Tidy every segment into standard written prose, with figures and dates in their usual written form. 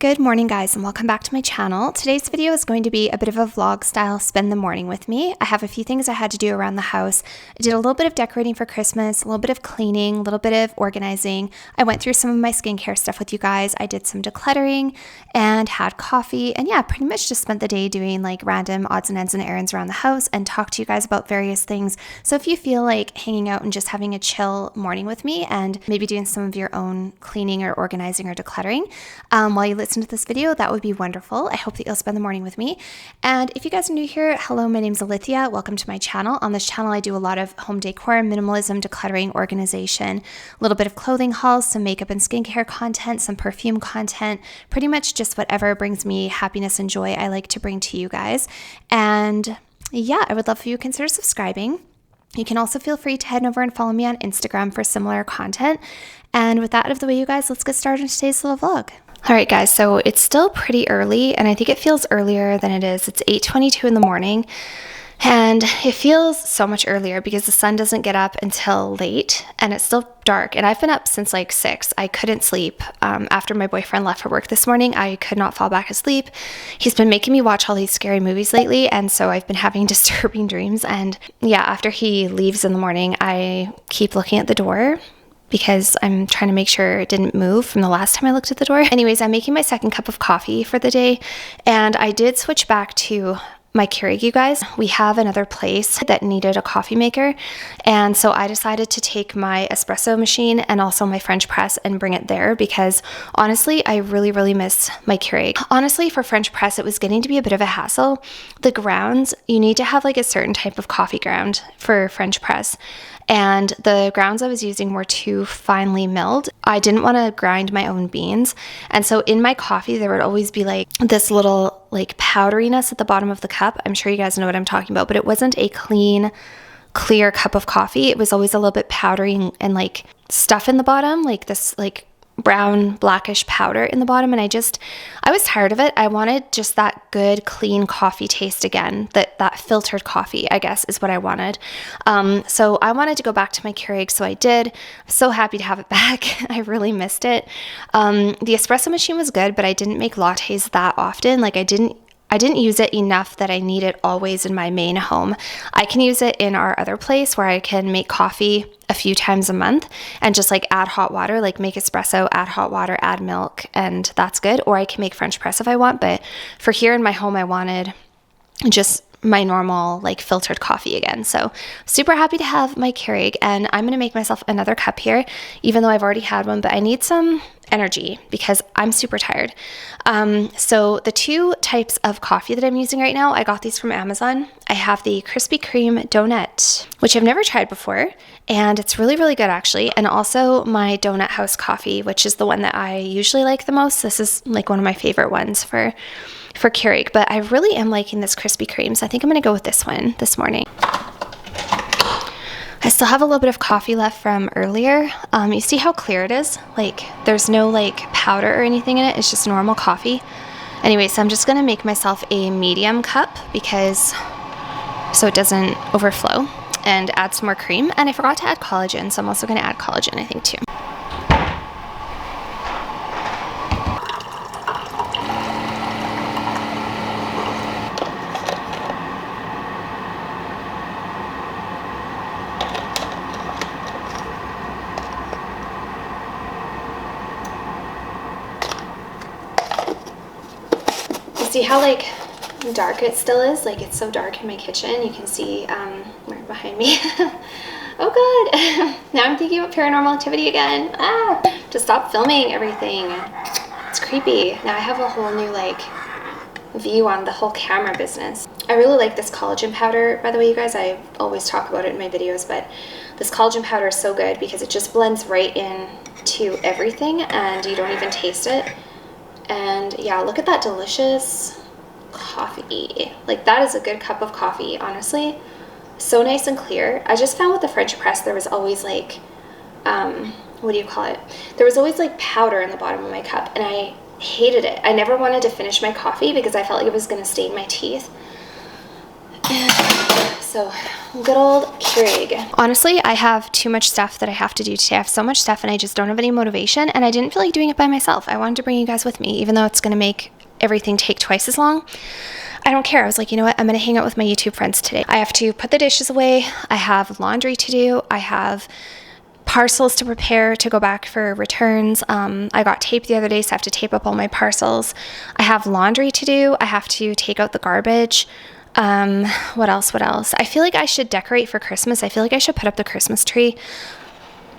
Good morning, guys, and welcome back to my channel. Today's video is going to be a bit of a vlog style spend the morning with me. I have a few things I had to do around the house. I did a little bit of decorating for Christmas, a little bit of cleaning, a little bit of organizing. I went through some of my skincare stuff with you guys. I did some decluttering and had coffee, and yeah, pretty much just spent the day doing like random odds and ends and errands around the house and talked to you guys about various things. So if you feel like hanging out and just having a chill morning with me and maybe doing some of your own cleaning or organizing or decluttering while you listen to this video, that would be wonderful. I hope that you'll spend the morning with me. And if you guys are new here, hello, my name's Alithia. Welcome to my channel. On this channel, I do a lot of home decor, minimalism, decluttering, organization, a little bit of clothing hauls, some makeup and skincare content, some perfume content, pretty much just whatever brings me happiness and joy I like to bring to you guys. And yeah, I would love for you to consider subscribing. You can also feel free to head over and follow me on Instagram for similar content. And with that out of the way, you guys, let's get started on today's little vlog. All right, guys, so it's still pretty early, and I think it feels earlier than it is. It's 8:22 in the morning, and it feels so much earlier because the sun doesn't get up until late, and it's still dark, and I've been up since like 6. I couldn't sleep. After my boyfriend left for work this morning, I could not fall back asleep. He's been making me watch all these scary movies lately, and so I've been having disturbing dreams, and yeah, after he leaves in the morning, I keep looking at the door because I'm trying to make sure it didn't move from the last time I looked at the door. Anyways, I'm making my second cup of coffee for the day, and I did switch back to my Keurig, you guys. We have another place that needed a coffee maker, and so I decided to take my espresso machine and also my French press and bring it there because honestly, I really miss my Keurig. Honestly, for French press, it was getting to be a bit of a hassle. The grounds, you need to have like a certain type of coffee ground for French press, and the grounds I was using were too finely milled. I didn't want to grind my own beans, and so in my coffee there would always be like this little like powderiness at the bottom of the cup. I'm sure you guys know what I'm talking about, but it wasn't a clean, clear cup of coffee. It was always a little bit powdery and like stuff in the bottom, like this like brown blackish powder in the bottom, and I was tired of it. I wanted just that good clean coffee taste again, that filtered coffee, I guess, is what I wanted. So I wanted to go back to my Keurig, so I did. I'm so happy to have it back. I really missed it. The espresso machine was good, but I didn't make lattes that often. Like I didn't use it enough that I need it always in my main home. I can use it in our other place where I can make coffee a few times a month and just like add hot water, like make espresso, add hot water, add milk, and that's good. Or I can make French press if I want, but for here in my home, I wanted just my normal like filtered coffee again. So super happy to have my Keurig, and I'm going to make myself another cup here, even though I've already had one, but I need some energy because I'm super tired. So the two types of coffee that I'm using right now, I got these from Amazon. I have the Krispy Kreme donut, which I've never tried before, and it's really good actually. And also my Donut House coffee, which is the one that I usually like the most. This is like one of my favorite ones for Keurig, but I really am liking this Krispy Kreme, so I think I'm gonna go with this one this morning. I still have a little bit of coffee left from earlier. You see how clear it is? Like there's no like powder or anything in it. It's just normal coffee. Anyway, so I'm just gonna make myself a medium cup because so it doesn't overflow, and add some more cream. And I forgot to add collagen, so I'm also gonna add collagen, I think, too. See how like dark it still is? Like it's so dark in my kitchen. You can see right behind me. Oh god. Now I'm thinking about paranormal activity again. To stop filming everything. It's creepy. Now I have a whole new like view on the whole camera business. I really like this collagen powder, by the way, you guys. I always talk about it in my videos, but this collagen powder is so good because it just blends right in to everything and you don't even taste it. And yeah, look at that delicious coffee. Like that is a good cup of coffee, honestly. So nice and clear. I just found with the French press, there was always like, what do you call it? There was always like powder in the bottom of my cup, and I hated it. I never wanted to finish my coffee because I felt like it was gonna stain my teeth. And so good old Keurig. Honestly, I have too much stuff that I have to do today. I have so much stuff and I just don't have any motivation, and I didn't feel like doing it by myself. I wanted to bring you guys with me, even though it's going to make everything take twice as long. I don't care. I was like, you know what? I'm going to hang out with my YouTube friends today. I have to put the dishes away. I have laundry to do. I have parcels to prepare to go back for returns. I got tape the other day, so I have to tape up all my parcels. I have laundry to do. I have to take out the garbage. What else? I feel like I should decorate for Christmas. I feel like I should put up the Christmas tree,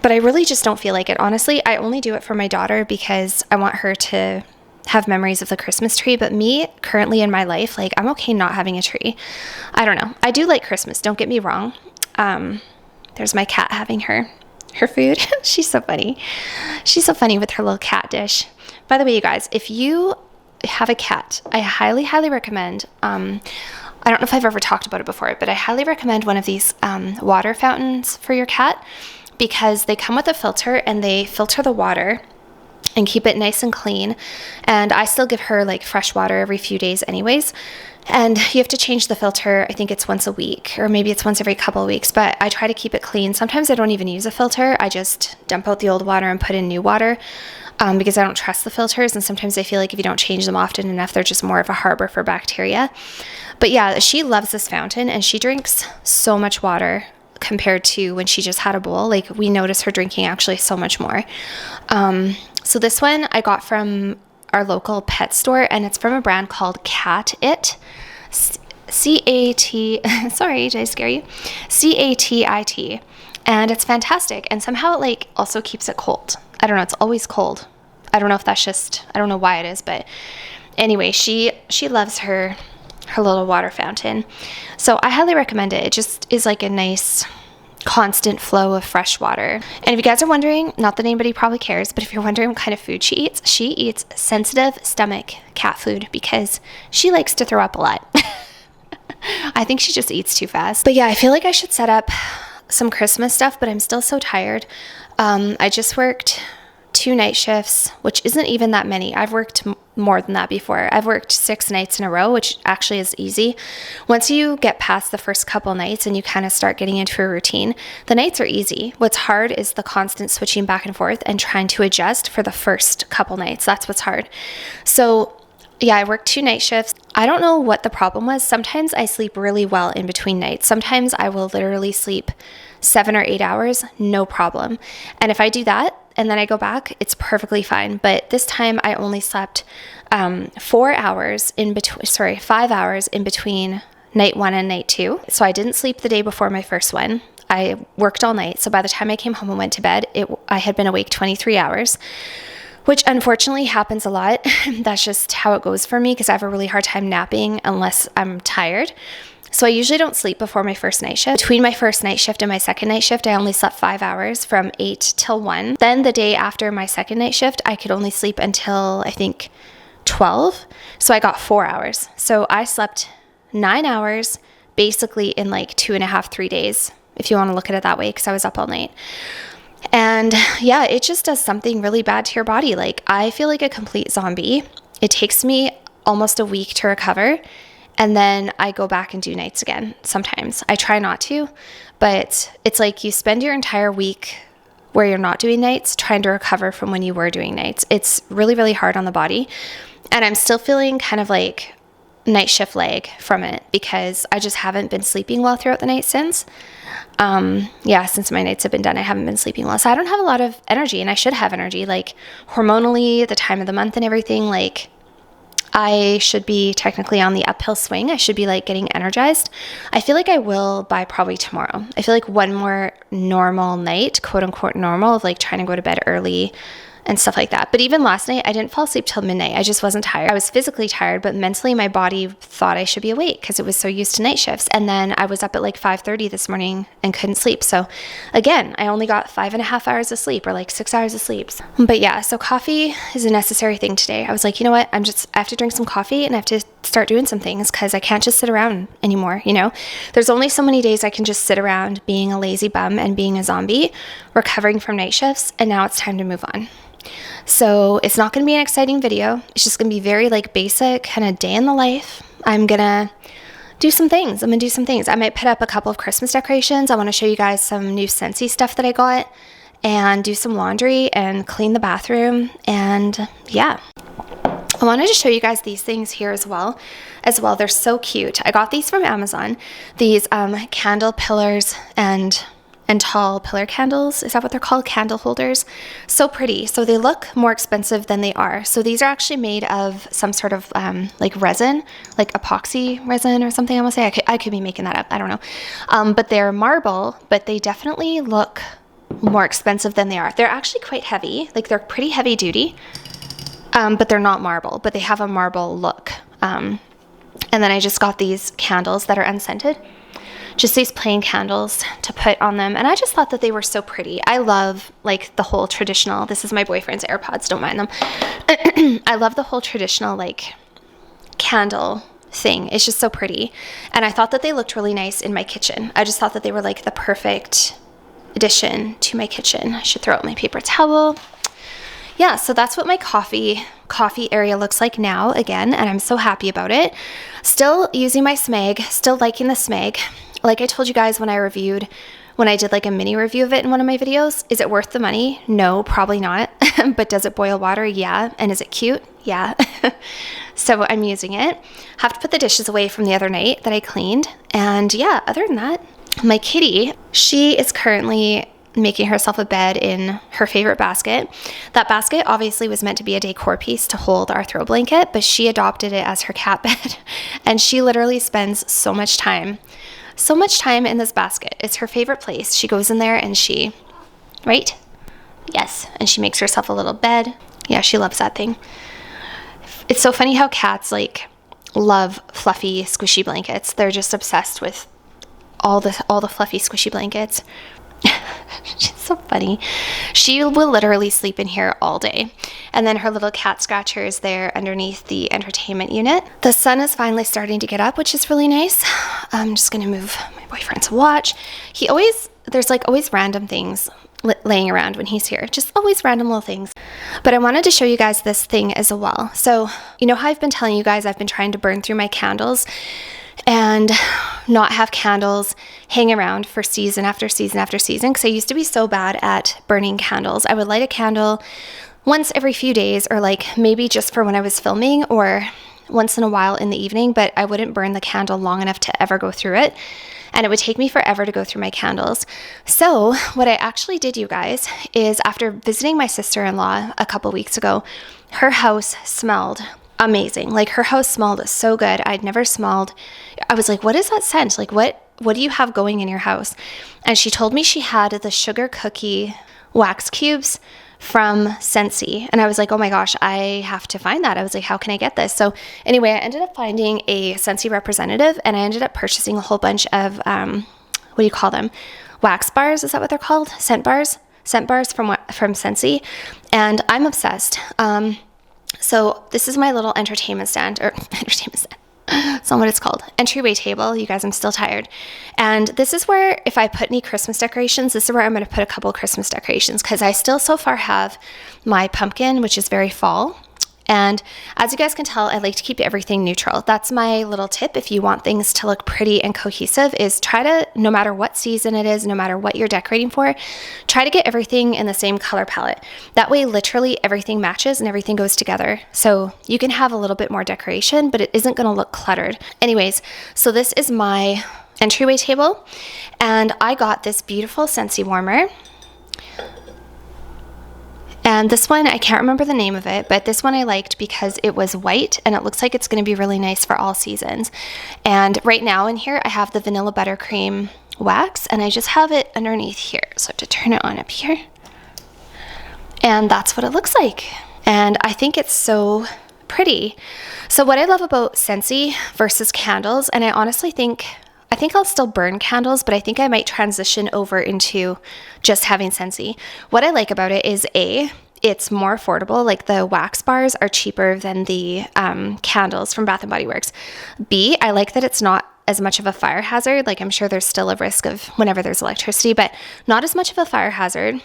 but I really just don't feel like it. Honestly, I only do it for my daughter because I want her to have memories of the Christmas tree. But me, currently in my life, like, I'm okay not having a tree. I don't know. I do like Christmas, don't get me wrong. There's my cat having her food. She's so funny. She's so funny with her little cat dish. By the way, you guys, if you have a cat, I highly recommend, I don't know if I've ever talked about it before, but I highly recommend one of these water fountains for your cat, because they come with a filter and they filter the water and keep it nice and clean. And I still give her like fresh water every few days anyways. And you have to change the filter. I think it's once a week, or maybe it's once every couple of weeks, but I try to keep it clean. Sometimes I don't even use a filter. I just dump out the old water and put in new water, because I don't trust the filters. And sometimes I feel like if you don't change them often enough, they're just more of a harbor for bacteria. But yeah, she loves this fountain and she drinks so much water compared to when she just had a bowl. Like, we notice her drinking actually so much more. So this one I got from our local pet store, and it's from a brand called Cat It. C-A-T, sorry, did I scare you? C-A-T-I-T. And it's fantastic. And somehow it like also keeps it cold. I don't know, it's always cold. I don't know if that's just, I don't know why it is, but anyway, she loves her little water fountain. So I highly recommend it. It just is like a nice constant flow of fresh water. And if you guys are wondering, not that anybody probably cares, but if you're wondering what kind of food she eats sensitive stomach cat food, because she likes to throw up a lot. I think she just eats too fast. But yeah, I feel like I should set up some Christmas stuff, but I'm still so tired. I just worked 2 night shifts, which isn't even that many. I've worked more than that before. I've worked 6 nights in a row, which actually is easy. Once you get past the first couple nights and you kind of start getting into a routine, the nights are easy. What's hard is the constant switching back and forth and trying to adjust for the first couple nights. That's what's hard. So yeah, I worked 2 night shifts. I don't know what the problem was. Sometimes I sleep really well in between nights. Sometimes I will literally sleep 7 or 8 hours, no problem. And if I do that and then I go back, it's perfectly fine. But this time I only slept 5 hours in between night 1 and night 2. So I didn't sleep the day before my first one. I worked all night. So by the time I came home and went to bed, I had been awake 23 hours. Which unfortunately happens a lot. That's just how it goes for me, because I have a really hard time napping unless I'm tired. So I usually don't sleep before my first night shift. Between my first night shift and my second night shift, I only slept 5 hours from 8 till 1. Then the day after my second night shift, I could only sleep until I think 12. So I got 4 hours. So I slept 9 hours basically in like 2.5, 3 days, if you want to look at it that way, because I was up all night. And yeah, it just does something really bad to your body. Like, I feel like a complete zombie. It takes me almost a week to recover. And then I go back and do nights again. Sometimes I try not to, but it's like you spend your entire week where you're not doing nights trying to recover from when you were doing nights. It's really, really hard on the body. And I'm still feeling kind of like night shift lag from it, because I just haven't been sleeping well throughout the night since. Since my nights have been done, I haven't been sleeping well. So I don't have a lot of energy, and I should have energy, like hormonally, the time of the month and everything. Like, I should be technically on the uphill swing. I should be like getting energized. I feel like I will by probably tomorrow. I feel like one more normal night, quote unquote normal, of like trying to go to bed early and stuff like that. But even last night, I didn't fall asleep till midnight. I just wasn't tired. I was physically tired, but mentally my body thought I should be awake because it was so used to night shifts. And then I was up at like 5:30 this morning and couldn't sleep. So again, I only got 5.5 hours of sleep, or like 6 hours of sleep. But yeah, so coffee is a necessary thing today. I was like, you know what? I have to drink some coffee and I have to start doing some things, because I can't just sit around anymore. You know, there's only so many days I can just sit around being a lazy bum and being a zombie, recovering from night shifts. And now it's time to move on. So it's not going to be an exciting video. It's just going to be very like basic kind of day in the life. I'm going to do some things. I'm gonna do some things. I might put up a couple of Christmas decorations. I want to show you guys some new scentsy stuff that I got, and do some laundry and clean the bathroom. And yeah, I wanted to show you guys these things here as well. They're so cute. I got these from Amazon. These candle pillars and tall pillar candles. Is that what they're called? Candle holders. So pretty. So they look more expensive than they are. So these are actually made of some sort of like resin, like epoxy resin or something. I want to say I could be making that up. I don't know. But they're marble, but they definitely look more expensive than they are. They're actually quite heavy. Like they're pretty heavy duty, but they're not marble, but they have a marble look. And then I just got these candles that are unscented. Just these plain candles to put on them. And I just thought that they were so pretty. I love like the whole traditional, this is my boyfriend's AirPods, don't mind them. I love the whole traditional like candle thing. It's just so pretty. And I thought that they looked really nice in my kitchen. I just thought that they were like the perfect addition to my kitchen. I should throw out my paper towel. Yeah, so that's what my coffee area looks like now again, and I'm so happy about it. Still using my Smeg, still liking the Smeg. Like I told you guys when I did like a mini review of it in one of my videos, is it worth the money? No, probably not. But does it boil water? Yeah. And is it cute? Yeah. So I'm using it. Have to put the dishes away from the other night that I cleaned. And yeah, other than that, my kitty, she is currently making herself a bed in her favorite basket. That basket obviously was meant to be a decor piece to hold our throw blanket, but she adopted it as her cat bed. And she literally spends so much time in this basket. It's her favorite place. She goes in there and she, right? Yes. And she makes herself a little bed. Yeah, she loves that thing. It's so funny how cats like love fluffy, squishy blankets. They're just obsessed with all the fluffy, squishy blankets. She's so funny. She will literally sleep in here all day. And then her little cat scratcher is there underneath the entertainment unit. The sun is finally starting to get up, which is really nice. I'm just going to move my boyfriend's watch. There's like always random things laying around when he's here. Just always random little things. But I wanted to show you guys this thing as well. So, you know how I've been telling you guys I've been trying to burn through my candles and not have candles hang around for season after season after season, because I used to be so bad at burning candles. I would light a candle once every few days, or like maybe just for when I was filming, or once in a while in the evening, but I wouldn't burn the candle long enough to ever go through it, and it would take me forever to go through my candles. So what I actually did, you guys, is after visiting my sister-in-law a couple weeks ago, her house smelled amazing. Like her house smelled so good. I'd never smelled. I was like, what is that scent? Like what do you have going in your house? And she told me she had the sugar cookie wax cubes from Scentsy. And I was like, oh my gosh, I have to find that. I was like, how can I get this? So anyway, I ended up finding a Scentsy representative, and I ended up purchasing a whole bunch of, what do you call them? Wax bars. Is that what they're called? Scent bars from Scentsy. And I'm obsessed. So this is my little entertainment stand. It's not what it's called. Entryway table. You guys, I'm still tired. And this is where, if I put any Christmas decorations, this is where I'm going to put a couple Christmas decorations, because I still so far have my pumpkin, which is very fall. And as you guys can tell, I like to keep everything neutral. That's my little tip. If you want things to look pretty and cohesive, is try to, no matter what season it is, no matter what you're decorating for, try to get everything in the same color palette. That way, literally everything matches and everything goes together. So you can have a little bit more decoration, but it isn't going to look cluttered. Anyways, so this is my entryway table, and I got this beautiful Scentsy warmer. And this one, I can't remember the name of it, but this one I liked because it was white, and it looks like it's going to be really nice for all seasons. And right now in here, I have the vanilla buttercream wax, and I just have it underneath here. So I have to turn it on up here. And that's what it looks like. And I think it's so pretty. So what I love about Scentsy versus candles, and I honestly think I'll still burn candles, but I think I might transition over into just having Scentsy. What I like about it is it's more affordable. Like the wax bars are cheaper than the candles from Bath & Body Works. B, I like that it's not as much of a fire hazard. Like I'm sure there's still a risk of whenever there's electricity, but not as much of a fire hazard.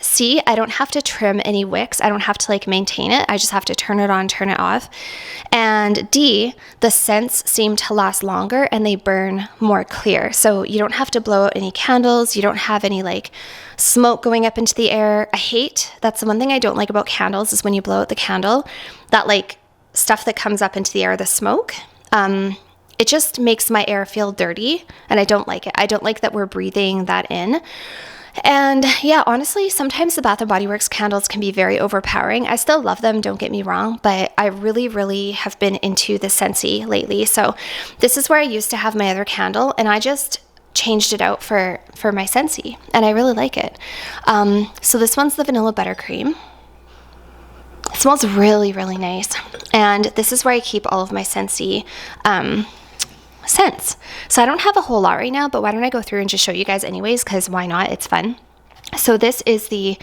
C, I don't have to trim any wicks. I don't have to like maintain it. I just have to turn it on, turn it off. And D, the scents seem to last longer and they burn more clear. So you don't have to blow out any candles. You don't have any like smoke going up into the air. That's the one thing I don't like about candles is when you blow out the candle, that like stuff that comes up into the air, the smoke. It just makes my air feel dirty and I don't like it. I don't like that we're breathing that in. And yeah, honestly, sometimes the Bath & Body Works candles can be very overpowering. I still love them, don't get me wrong, but I really, really have been into the scentsy lately. So this is where I used to have my other candle and I just changed it out for my scentsy and I really like it. So this one's the vanilla buttercream. It smells really, really nice. And this is where I keep all of my scentsy scents. So I don't have a whole lot right now, but why don't I go through and just show you guys anyways, because why not? It's fun. So this is the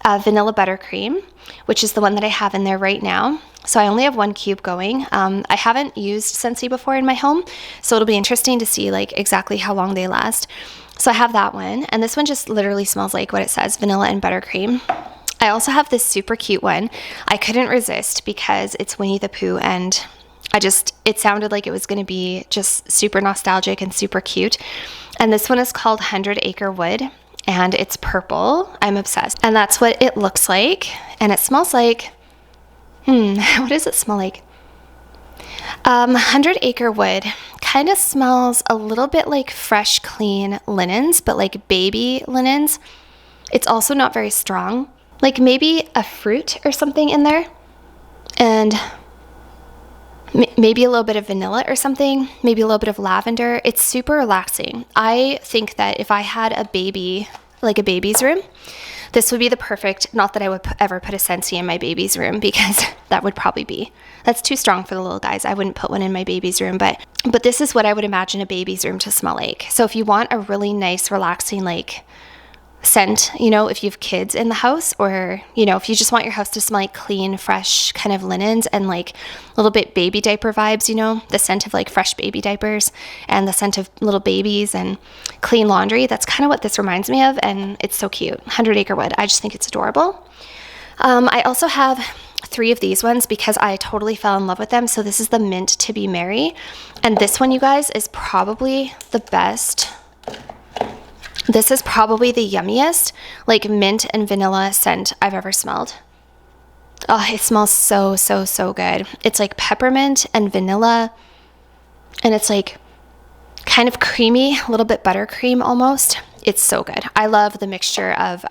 vanilla buttercream, which is the one that I have in there right now. So I only have 1 cube going. I haven't used scentsy before in my home, so it'll be interesting to see like exactly how long they last. So I have that one, and this one just literally smells like what it says, vanilla and buttercream. I also have this super cute one. I couldn't resist because it's Winnie the Pooh and it sounded like it was going to be just super nostalgic and super cute. And this one is called 100 Acre Wood and it's purple. I'm obsessed. And that's what it looks like. And it smells like, what does it smell like? 100 Acre Wood kind of smells a little bit like fresh, clean linens, but like baby linens. It's also not very strong. Like maybe a fruit or something in there. And maybe a little bit of vanilla or something, maybe a little bit of lavender. It's super relaxing. I think that if I had a baby, like a baby's room, this would be the perfect, not that I would ever put a scentsy in my baby's room because that's too strong for the little guys. I wouldn't put one in my baby's room, but this is what I would imagine a baby's room to smell like. So if you want a really nice, relaxing, like scent, if you have kids in the house, or if you just want your house to smell like clean, fresh kind of linens and like a little bit baby diaper vibes, the scent of like fresh baby diapers and the scent of little babies and clean laundry, that's kind of what this reminds me of, and it's so cute. 100 Acre Wood, I just think it's adorable. I also have 3 of these ones because I totally fell in love with them. So this is the Mint to Be Merry, and this one, you guys, is probably the best. This is probably the yummiest, like mint and vanilla scent I've ever smelled. Oh, it smells so, so, so good. It's like peppermint and vanilla, and it's like kind of creamy, a little bit buttercream almost. It's so good. I love the mixture of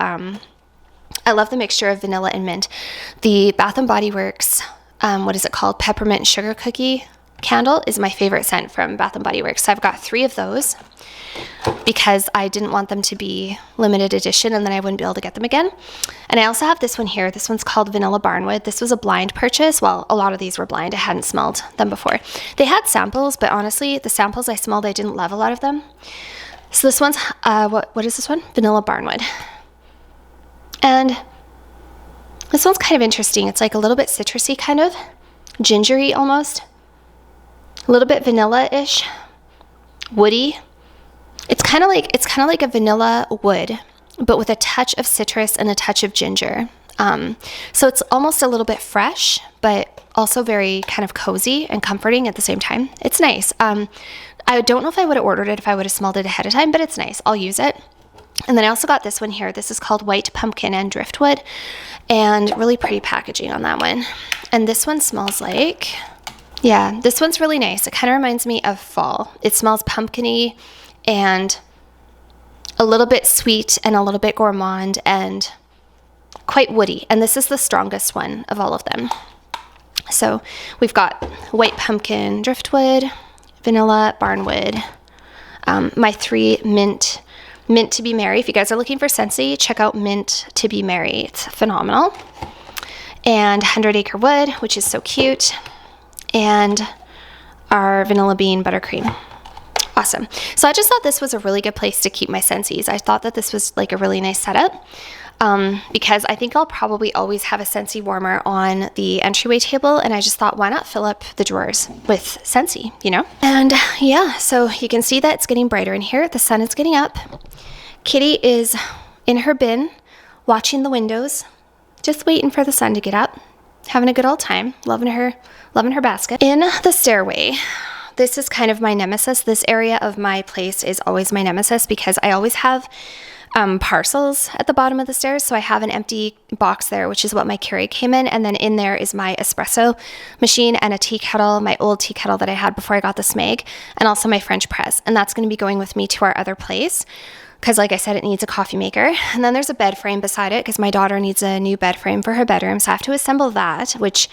vanilla and mint. The Bath & Body Works, what is it called? Peppermint sugar cookie candle is my favorite scent from Bath & Body Works. So I've got 3 of those because I didn't want them to be limited edition and then I wouldn't be able to get them again. And I also have this one here. This one's called Vanilla Barnwood. This was a blind purchase. Well, a lot of these were blind. I hadn't smelled them before. They had samples, but honestly, the samples I smelled, I didn't love a lot of them. So this one's, what is this one? Vanilla Barnwood. And this one's kind of interesting. It's like a little bit citrusy, kind of gingery almost. A little bit vanilla-ish, woody. It's kind of like a vanilla wood, but with a touch of citrus and a touch of ginger. So it's almost a little bit fresh, but also very kind of cozy and comforting at the same time. It's nice. I don't know if I would have ordered it if I would have smelled it ahead of time, but it's nice. I'll use it. And then I also got this one here. This is called White Pumpkin and Driftwood, and really pretty packaging on that one. And this one smells like, yeah, this one's really nice. It kind of reminds me of fall. It smells pumpkin-y and a little bit sweet and a little bit gourmand and quite woody. And this is the strongest one of all of them. So we've got White Pumpkin, Driftwood, Vanilla, Barnwood, my 3 Mint to Be Merry. If you guys are looking for scentsy, check out Mint to Be Merry. It's phenomenal. And 100 Acre Wood, which is so cute. And our Vanilla Bean Buttercream. Awesome. So I just thought this was a really good place to keep my scentsies. I thought that this was like a really nice setup because I think I'll probably always have a scentsy warmer on the entryway table, and I just thought, why not fill up the drawers with scentsy, And yeah, so you can see that it's getting brighter in here. The sun is getting up. Kitty is in her bin watching the windows, just waiting for the sun to get up, having a good old time, loving her basket. In the stairway, this is kind of my nemesis. This area of my place is always my nemesis because I always have parcels at the bottom of the stairs. So I have an empty box there, which is what my Keurig came in. And then in there is my espresso machine and a tea kettle, my old tea kettle that I had before I got the Smeg, and also my French press. And that's going to be going with me to our other place because, like I said, it needs a coffee maker. And then there's a bed frame beside it because my daughter needs a new bed frame for her bedroom. So I have to assemble that, which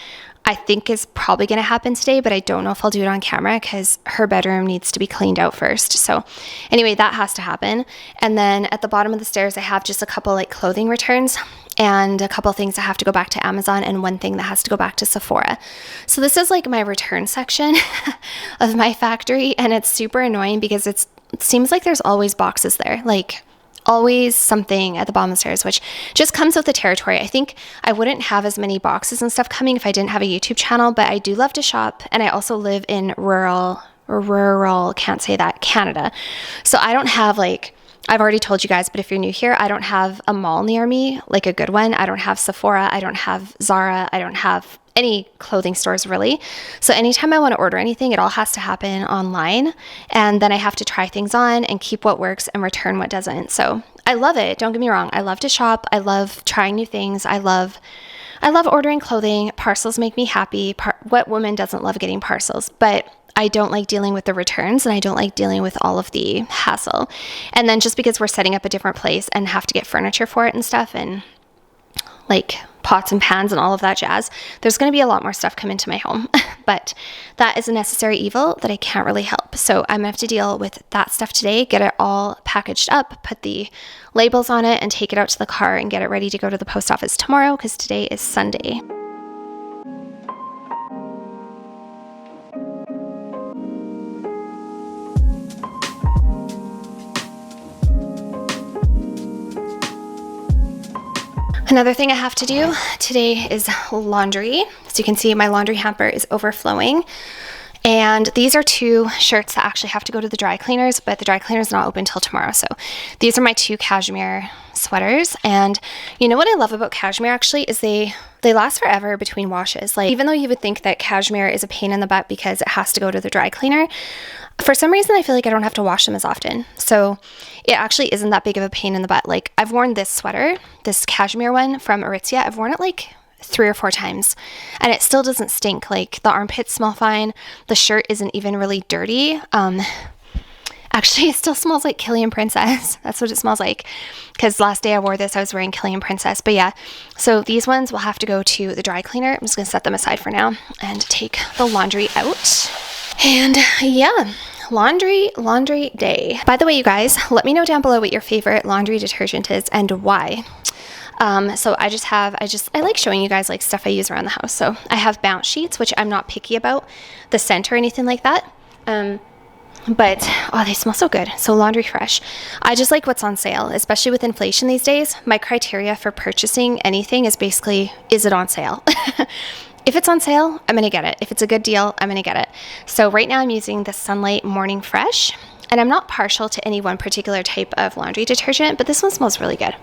I think is probably going to happen today, but I don't know if I'll do it on camera because her bedroom needs to be cleaned out first. So anyway, that has to happen. And then at the bottom of the stairs, I have just a couple like clothing returns and a couple things that have to go back to Amazon and one thing that has to go back to Sephora. So this is like my return section of my factory, and it's super annoying because it seems like there's always boxes there. Like always something at the bottom of the stairs, which just comes with the territory. I think I wouldn't have as many boxes and stuff coming if I didn't have a YouTube channel, but I do love to shop, and I also live in rural, can't say that, Canada. So I don't have like, I've already told you guys, but if you're new here, I don't have a mall near me, like a good one. I don't have Sephora. I don't have Zara. I don't have any clothing stores really. So anytime I want to order anything, it all has to happen online. And then I have to try things on and keep what works and return what doesn't. So I love it. Don't get me wrong. I love to shop. I love trying new things. I love ordering clothing. Parcels make me happy. What woman doesn't love getting parcels? But I don't like dealing with the returns, and I don't like dealing with all of the hassle. And then just because we're setting up a different place and have to get furniture for it and stuff, and like pots and pans and all of that jazz, there's going to be a lot more stuff come into my home. But that is a necessary evil that I can't really help. So I'm going to have to deal with that stuff today, get it all packaged up, put the labels on it, and take it out to the car and get it ready to go to the post office tomorrow because today is Sunday. Another thing I have to do today is laundry. As you can see, my laundry hamper is overflowing. And these are 2 shirts that actually have to go to the dry cleaners, but the dry cleaner is not open till tomorrow. So these are my 2 cashmere sweaters. And you know what I love about cashmere actually is they last forever between washes. Like, even though you would think that cashmere is a pain in the butt because it has to go to the dry cleaner, for some reason I feel like I don't have to wash them as often. So it actually isn't that big of a pain in the butt. Like, I've worn this sweater, this cashmere one from Aritzia. I've worn it like 3 or 4 times and it still doesn't stink. Like, the armpits smell fine. The shirt isn't even really dirty. Actually, it still smells like Killian Princess. That's what it smells like. Because last day I wore this, I was wearing Killian Princess. But yeah, so these ones will have to go to the dry cleaner. I'm just going to set them aside for now and take the laundry out. And yeah, laundry day. By the way, you guys, let me know down below what your favorite laundry detergent is and why. So I like showing you guys like stuff I use around the house. So I have Bounce sheets, which I'm not picky about the scent or anything like that. But oh, they smell so good. So Laundry Fresh. I just like what's on sale, especially with inflation these days. My criteria for purchasing anything is basically, is it on sale? If it's on sale, I'm going to get it. If it's a good deal, I'm going to get it. So right now I'm using the Sunlight Morning Fresh, and I'm not partial to any one particular type of laundry detergent, but this one smells really good.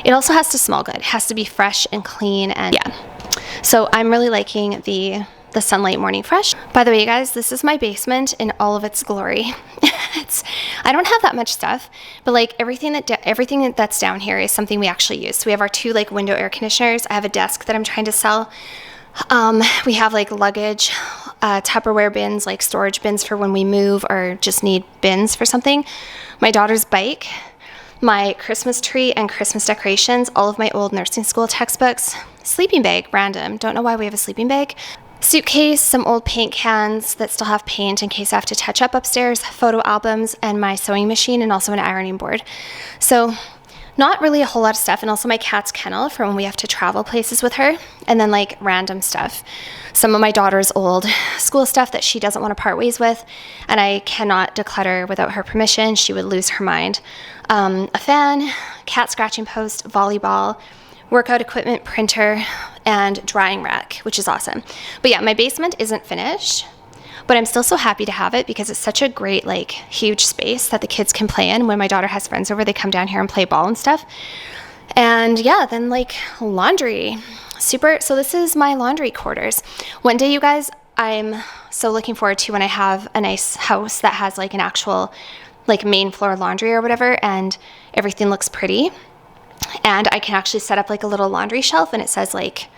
It also has to smell good. It has to be fresh and clean, and yeah. So I'm really liking the Sunlight Morning Fresh. By the way, you guys, this is my basement in all of its glory. I don't have that much stuff, but like everything that's down here is something we actually use. So we have our 2 like window air conditioners. I have a desk that I'm trying to sell. We have like luggage, Tupperware bins, like storage bins for when we move or just need bins for something. My daughter's bike, my Christmas tree and Christmas decorations, all of my old nursing school textbooks, sleeping bag, random, don't know why we have a sleeping bag, suitcase, some old paint cans that still have paint in case I have to touch up upstairs, photo albums, and my sewing machine, and also an ironing board. So not really a whole lot of stuff, and also my cat's kennel for when we have to travel places with her, and then like random stuff. Some of my daughter's old school stuff that she doesn't want to part ways with, and I cannot declutter without her permission. She would lose her mind. A fan, cat scratching post, volleyball, workout equipment, printer, and drying rack, which is awesome. But yeah, my basement isn't finished, but I'm still so happy to have it because it's such a great, like, huge space that the kids can play in. When my daughter has friends over, they come down here and play ball and stuff. And yeah, then like laundry. So this is my laundry quarters. One day, you guys, I'm so looking forward to when I have a nice house that has like an actual like main floor laundry or whatever, and everything looks pretty. And I can actually set up like a little laundry shelf, and it says like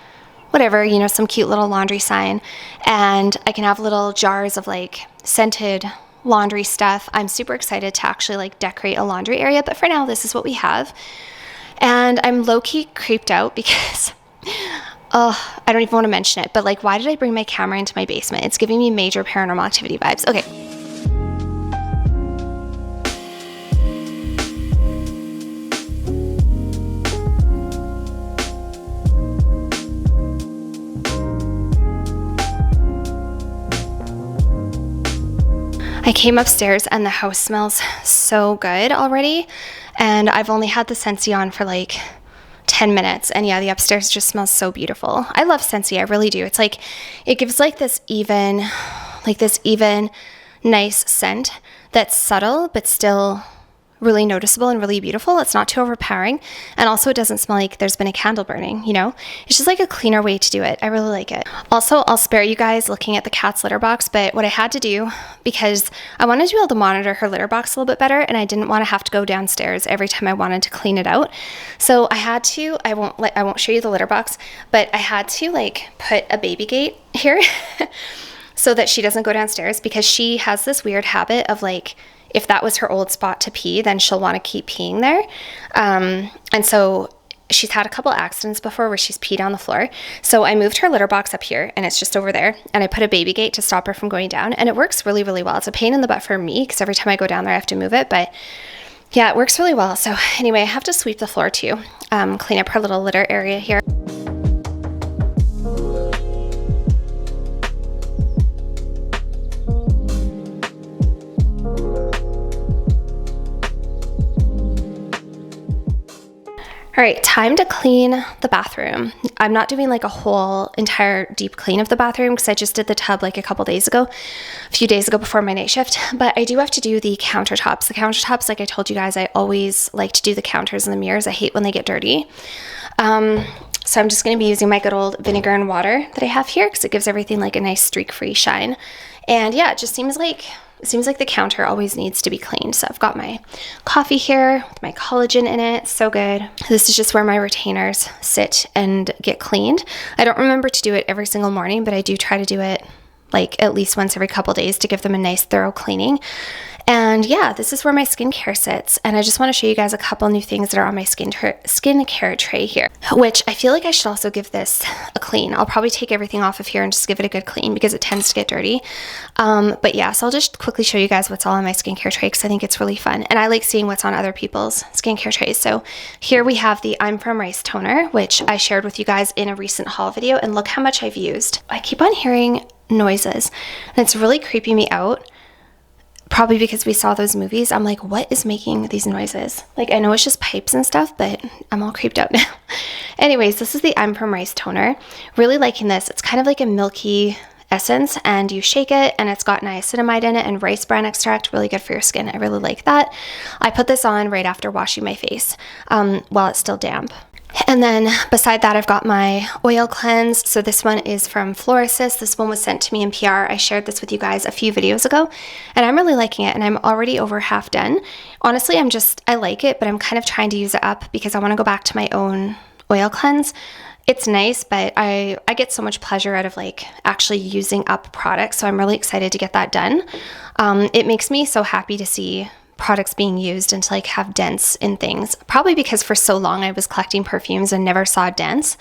whatever, you know, some cute little laundry sign. And I can have little jars of like scented laundry stuff. I'm super excited to actually like decorate a laundry area, but for now, this is what we have. And I'm low-key creeped out because, oh, I don't even want to mention it, but like, why did I bring my camera into my basement? It's giving me major Paranormal Activity vibes. Okay. I came upstairs and the house smells so good already, and I've only had the scentsy on for like 10 minutes, and yeah, the upstairs just smells so beautiful. I love scentsy, I really do. It's like, it gives like this even, nice scent that's subtle but still really noticeable and really beautiful. It's not too overpowering, and also it doesn't smell like there's been a candle burning, you know? It's just like a cleaner way to do it. I really like it. Also, I'll spare you guys looking at the cat's litter box, but what I had to do, because I wanted to be able to monitor her litter box a little bit better, and I didn't want to have to go downstairs every time I wanted to clean it out. So I had to, I won't show you the litter box, but I had to like put a baby gate here so that she doesn't go downstairs, because she has this weird habit of like, if that was her old spot to pee, then she'll want to keep peeing there. And so she's had a couple accidents before where she's peed on the floor. So I moved her litter box up here, and it's just over there. And I put a baby gate to stop her from going down. And it works really, really well. It's a pain in the butt for me because every time I go down there, I have to move it. But yeah, it works really well. So anyway, I have to sweep the floor too, clean up her little litter area here. All right, time to clean the bathroom. I'm not doing like a whole entire deep clean of the bathroom because I just did the tub like a few days ago before my night shift, but I do have to do the countertops. The countertops, like I told you guys, I always like to do the counters and the mirrors. I hate when they get dirty. So I'm just gonna be using my good old vinegar and water that I have here because it gives everything like a nice streak-free shine. And yeah, it just seems like the counter always needs to be cleaned. So I've got my coffee here with my collagen in it. So good. This is just where my retainers sit and get cleaned. I don't remember to do it every single morning, but I do try to do it like at least once every couple days to give them a nice thorough cleaning. And yeah, this is where my skincare sits. And I just want to show you guys a couple new things that are on my skincare tray here, which I feel like I should also give this a clean. I'll probably take everything off of here and just give it a good clean because it tends to get dirty. But yeah, so I'll just quickly show you guys what's all on my skincare tray because I think it's really fun. And I like seeing what's on other people's skincare trays. So here we have the I'm From Rice toner, which I shared with you guys in a recent haul video. And look how much I've used. I keep on hearing noises and it's really creeping me out. Probably because we saw those movies. I'm like, what is making these noises? Like, I know it's just pipes and stuff, but I'm all creeped out now. Anyways, this is the I'm From Rice toner. Really liking this. It's kind of like a milky essence, and you shake it, and it's got niacinamide in it and rice bran extract. Really good for your skin. I really like that. I put this on right after washing my face while it's still damp. And then beside that, I've got my oil cleanse. So this one is from Florisis. This one was sent to me in PR. I shared this with you guys a few videos ago, and I'm really liking it, and I'm already over half done. Honestly, I like it, but I'm kind of trying to use it up because I want to go back to my own oil cleanse. It's nice, but I get so much pleasure out of like actually using up products. So I'm really excited to get that done. It makes me so happy to see products being used and to like have dents in things, probably because for so long I was collecting perfumes and never saw dents,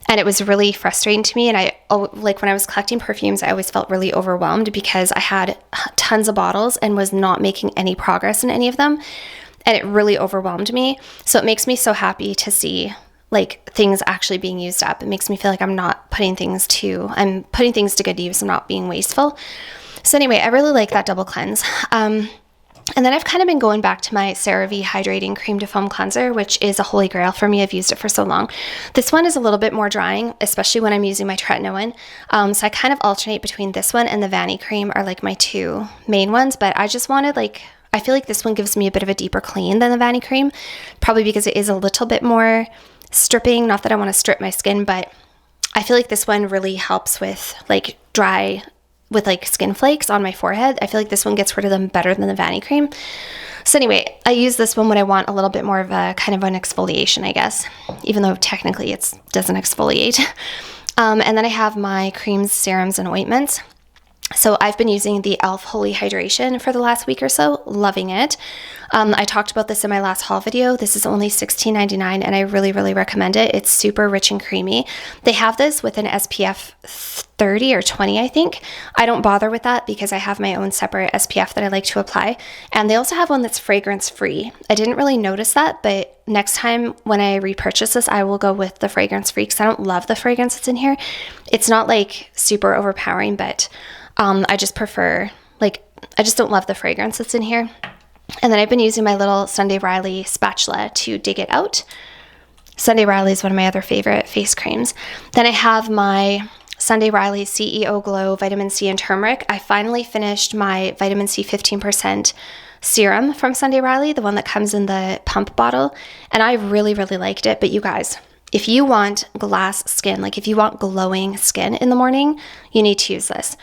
and it was really frustrating to me. And like when I was collecting perfumes, I always felt really overwhelmed because I had tons of bottles and was not making any progress in any of them, and it really overwhelmed me. So it makes me so happy to see like things actually being used up. It makes me feel like I'm putting things to good use. I'm not being wasteful. So anyway, I really like that double cleanse. And then I've kind of been going back to my CeraVe Hydrating Cream to Foam Cleanser, which is a holy grail for me. I've used it for so long. This one is a little bit more drying, especially when I'm using my tretinoin. So I kind of alternate between this one and the Vanny Cream are like my two main ones, but I I feel like this one gives me a bit of a deeper clean than the Vanity Cream, probably because it is a little bit more stripping. Not that I want to strip my skin, but I feel like this one really helps with like dry, with like skin flakes on my forehead. I feel like this one gets rid of them better than the Vanity Cream. So anyway, I use this one when I want a little bit more of a kind of an exfoliation, I guess, even though technically it doesn't exfoliate. And then I have my creams, serums, and ointments. So I've been using the e.l.f. Holy Hydration for the last week or so, loving it. I talked about this in my last haul video. This is only $16.99 and I really, really recommend it. It's super rich and creamy. They have this with an SPF 30 or 20, I think. I don't bother with that because I have my own separate SPF that I like to apply. And they also have one that's fragrance free. I didn't really notice that, but next time when I repurchase this, I will go with the fragrance free because I don't love the fragrance that's in here. It's not like super overpowering, but I just prefer, like, I just don't love the fragrance that's in here. And then I've been using my little Sunday Riley spatula to dig it out. Sunday Riley is one of my other favorite face creams. Then I have my Sunday Riley CEO Glow Vitamin C and Turmeric. I finally finished my Vitamin C 15% serum from Sunday Riley, the one that comes in the pump bottle. And I really, really liked it. But you guys, if you want glass skin, like if you want glowing skin in the morning, you need to use this.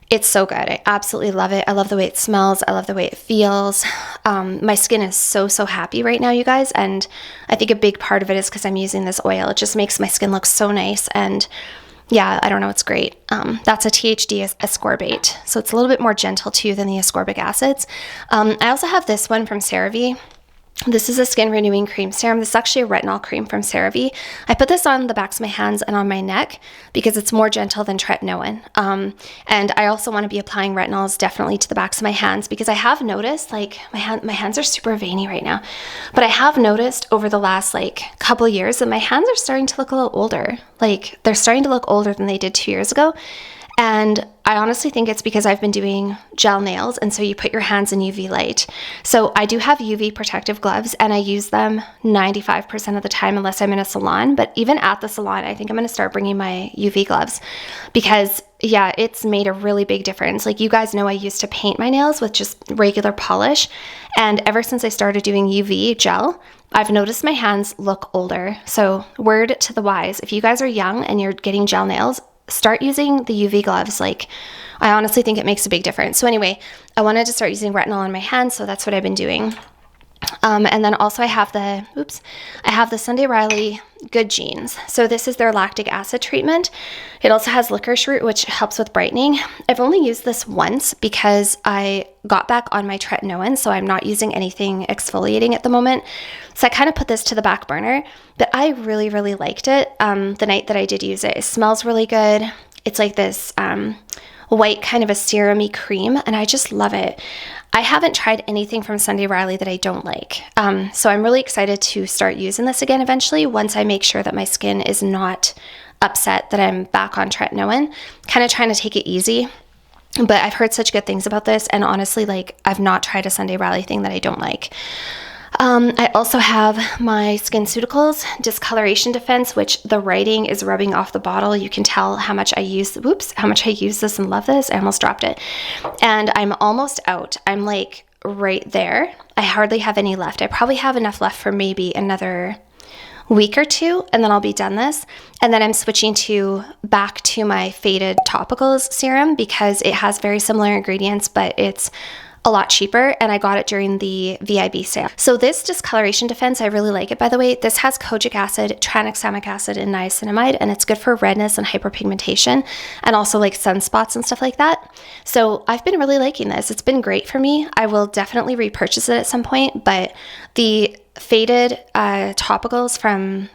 It's so good. I absolutely love it. I love the way it smells. I love the way it feels. My skin is so, so happy right now, you guys. And I think a big part of it is because I'm using this oil. It just makes my skin look so nice. And yeah, I don't know, it's great. That's a THD ascorbate. So it's a little bit more gentle too than the ascorbic acids. I also have this one from CeraVe. This is a skin renewing cream serum. This is actually a retinol cream from CeraVe. I put this on the backs of my hands and on my neck because it's more gentle than tretinoin. And I also want to be applying retinols definitely to the backs of my hands because I have noticed, like, my hands are super veiny right now, but I have noticed over the last like couple years that my hands are starting to look a little older. Like, they're starting to look older than they did 2 years ago. And I honestly think it's because I've been doing gel nails, and so you put your hands in UV light. So I do have UV protective gloves, and I use them 95% of the time unless I'm in a salon. But even at the salon, I think I'm going to start bringing my UV gloves because, yeah, it's made a really big difference. Like, you guys know I used to paint my nails with just regular polish, and ever since I started doing UV gel, I've noticed my hands look older. So word to the wise, if you guys are young and you're getting gel nails, start using the UV gloves. Like, I honestly think it makes a big difference. So anyway, I wanted to start using retinol on my hands, so that's what I've been doing. And then also I have the Sunday Riley Good Genes. So this is their lactic acid treatment. It also has licorice root, which helps with brightening. I've only used this once because I got back on my tretinoin, so I'm not using anything exfoliating at the moment. So I kind of put this to the back burner, but I really, really liked it the night that I did use it. It smells really good. It's like this white kind of a serum-y cream, and I just love it. I haven't tried anything from Sunday Riley that I don't like. So I'm really excited to start using this again eventually once I make sure that my skin is not upset that I'm back on tretinoin. Kind of trying to take it easy. But I've heard such good things about this, and honestly, like, I've not tried a Sunday Riley thing that I don't like. I also have my SkinCeuticals Discoloration Defense, which the writing is rubbing off the bottle. You can tell how much I use this and love this. I almost dropped it. And I'm almost out. I'm like right there. I hardly have any left. I probably have enough left for maybe another week or two, and then I'll be done this. And then I'm switching back to my Faded Topicals serum because it has very similar ingredients, but it's a lot cheaper, and I got it during the VIB sale. So this Discoloration Defense, I really like it, by the way. This has kojic acid, tranexamic acid, and niacinamide, and it's good for redness and hyperpigmentation, and also like sunspots and stuff like that. So I've been really liking this. It's been great for me. I will definitely repurchase it at some point, but the Faded topicals from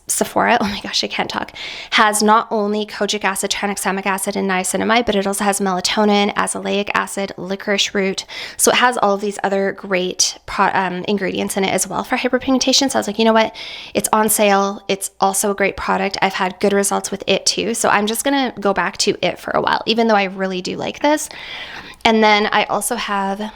Sephora, oh my gosh, I can't talk, has not only kojic acid, tranexamic acid, and niacinamide, but it also has melatonin, azelaic acid, licorice root. So it has all of these other great ingredients in it as well for hyperpigmentation. So I was like, you know what? It's on sale. It's also a great product. I've had good results with it too. So I'm just going to go back to it for a while, even though I really do like this. And then I also have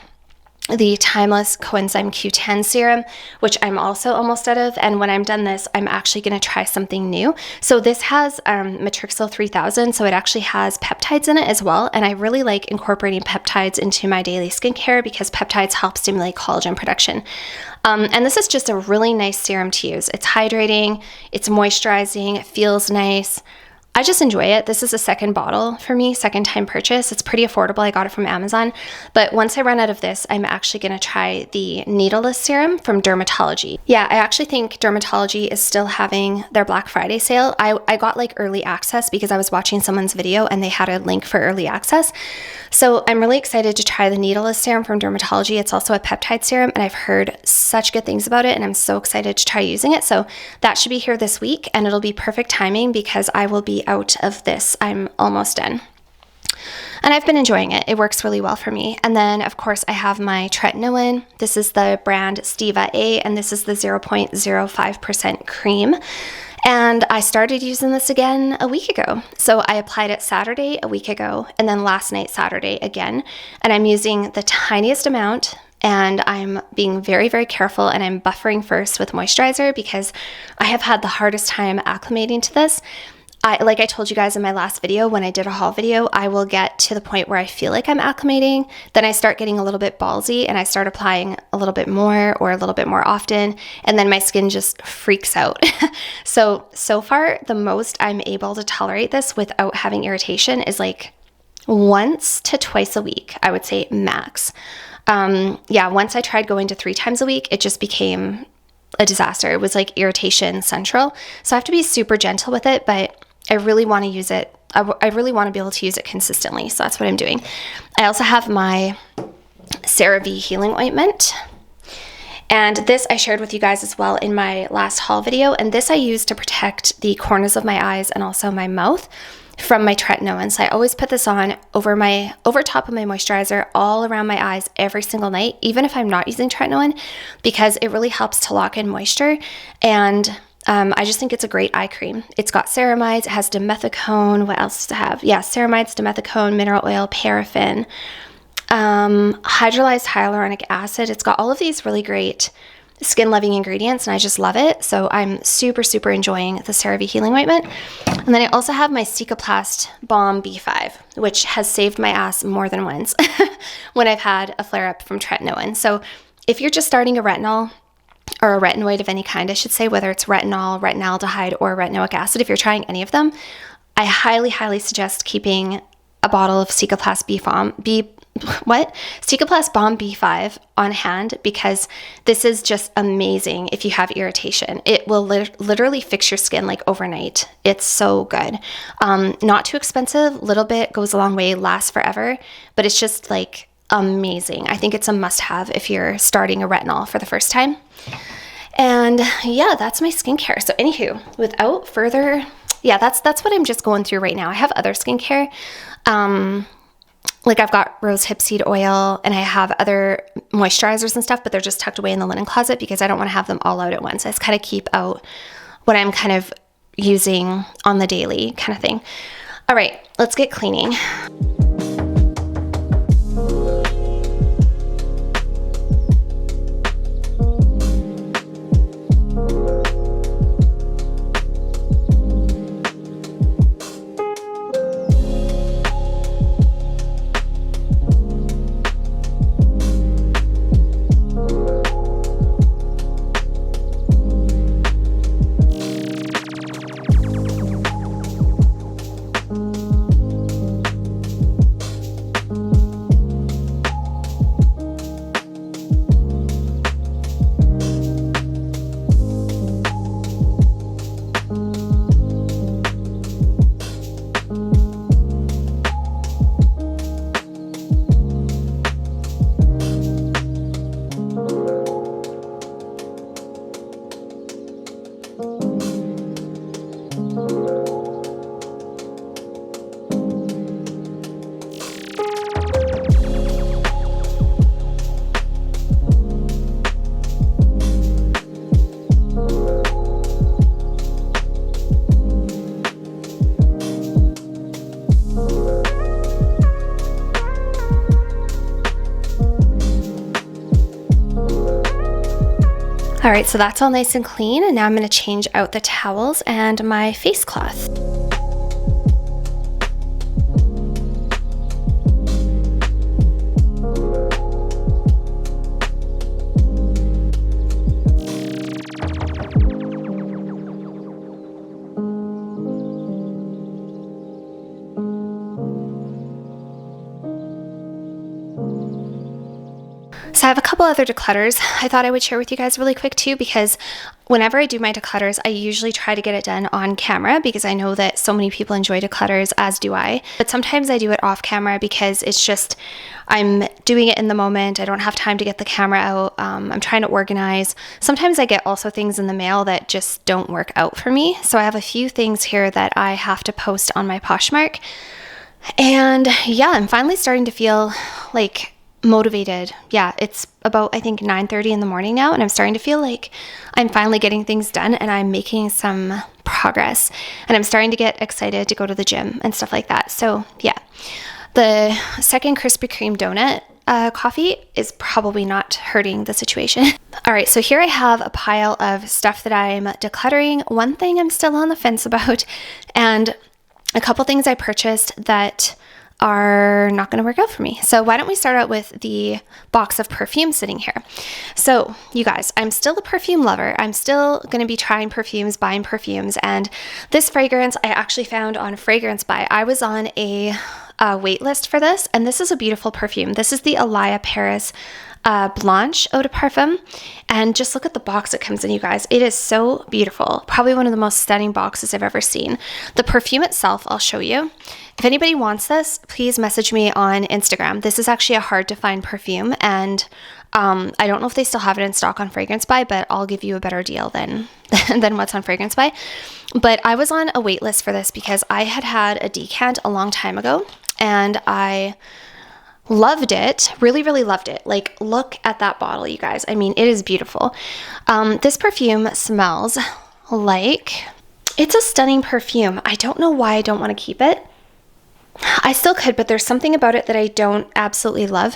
the Timeless Coenzyme Q10 serum, which I'm also almost out of. And when I'm done this, I'm actually going to try something new. So this has Matrixyl 3000, so it actually has peptides in it as well. And I really like incorporating peptides into my daily skincare because peptides help stimulate collagen production. And this is just a really nice serum to use. It's hydrating, it's moisturizing, it feels nice. I just enjoy it. This is a second bottle for me, second time purchase. It's pretty affordable. I got it from Amazon. But once I run out of this, I'm actually going to try the needleless serum from Dermatology. Yeah, I actually think Dermatology is still having their Black Friday sale. I got like early access because I was watching someone's video and they had a link for early access. So I'm really excited to try the needleless serum from Dermatology. It's also a peptide serum and I've heard such good things about it and I'm so excited to try using it. So that should be here this week and it'll be perfect timing because I will be out of this. I'm almost done. And I've been enjoying it. It works really well for me. And then, of course, I have my tretinoin. This is the brand Steva A, and this is the 0.05% cream. And I started using this again a week ago. So I applied it Saturday a week ago, and then last night, Saturday again. And I'm using the tiniest amount, and I'm being very, very careful, and I'm buffering first with moisturizer because I have had the hardest time acclimating to this. Like I told you guys in my last video, when I did a haul video, I will get to the point where I feel like I'm acclimating. Then I start getting a little bit ballsy and I start applying a little bit more or a little bit more often. And then my skin just freaks out. So far, the most I'm able to tolerate this without having irritation is like once to twice a week, I would say max. Once I tried going to 3 times a week, it just became a disaster. It was like irritation central. So I have to be super gentle with it, but I really want to use it. I really want to be able to use it consistently. So that's what I'm doing. I also have my CeraVe healing ointment. And this I shared with you guys as well in my last haul video. And this I use to protect the corners of my eyes and also my mouth from my tretinoin. So I always put this on over top of my moisturizer all around my eyes every single night, even if I'm not using tretinoin, because it really helps to lock in moisture. And I just think it's a great eye cream. It's got ceramides, it has dimethicone. What else does it have? Yeah, ceramides, dimethicone, mineral oil, paraffin, hydrolyzed hyaluronic acid. It's got all of these really great skin loving ingredients and I just love it. So I'm super, super enjoying the CeraVe healing ointment. And then I also have my Cicaplast Balm B5, which has saved my ass more than once when I've had a flare up from tretinoin. So if you're just starting a retinol, or a retinoid of any kind, I should say, whether it's retinol, retinaldehyde, or retinoic acid, if you're trying any of them, I highly, highly suggest keeping a bottle of Cicaplast Cicaplast Balm B5 on hand because this is just amazing if you have irritation. It will literally fix your skin like overnight. It's so good. Not too expensive, little bit goes a long way, lasts forever, but it's just like amazing. I think it's a must-have if you're starting a retinol for the first time. And yeah, that's my skincare. So anywho, without further, that's what I'm just going through right now. I have other skincare. Like I've got rose hip seed oil and I have other moisturizers and stuff, but they're just tucked away in the linen closet because I don't want to have them all out at once. I just kind of keep out what I'm kind of using on the daily kind of thing. All right, let's get cleaning. All right, so that's all nice and clean, and now I'm gonna change out the towels and my face cloth. So I have a couple other declutters I thought I would share with you guys really quick too, because whenever I do my declutters, I usually try to get it done on camera because I know that so many people enjoy declutters, as do I. But sometimes I do it off camera because it's just, I'm doing it in the moment. I don't have time to get the camera out. I'm trying to organize. Sometimes I get also things in the mail that just don't work out for me. So I have a few things here that I have to post on my Poshmark. And yeah, I'm finally starting to feel like motivated. Yeah, it's about, I think, 9:30 in the morning now, and I'm starting to feel like I'm finally getting things done and I'm making some progress, and I'm starting to get excited to go to the gym and stuff like that. So yeah, the second Krispy Kreme donut coffee is probably not hurting the situation. All right, so here I have a pile of stuff that I'm decluttering. One thing I'm still on the fence about, and a couple things I purchased that are not going to work out for me. So why don't we start out with the box of perfumes sitting here. So you guys, I'm still a perfume lover. I'm still going to be trying perfumes, buying perfumes. And this fragrance I actually found on Fragrance Buy. I was on a wait list for this, and this is a beautiful perfume. This is the Elia Paris Blanche Eau de Parfum, and just look at the box it comes in, you guys. It is so beautiful. Probably one of the most stunning boxes I've ever seen. The perfume itself, I'll show you. If anybody wants this, please message me on Instagram. This is actually a hard to find perfume, and I don't know if they still have it in stock on Fragrance Buy, but I'll give you a better deal than what's on Fragrance Buy. But I was on a wait list for this because I had a decant a long time ago, and I loved it, really, really loved it. Like, look at that bottle, you guys. I mean, it is beautiful. This perfume smells like, it's a stunning perfume. I don't know why I don't want to keep it. I still could, but there's something about it that I don't absolutely love.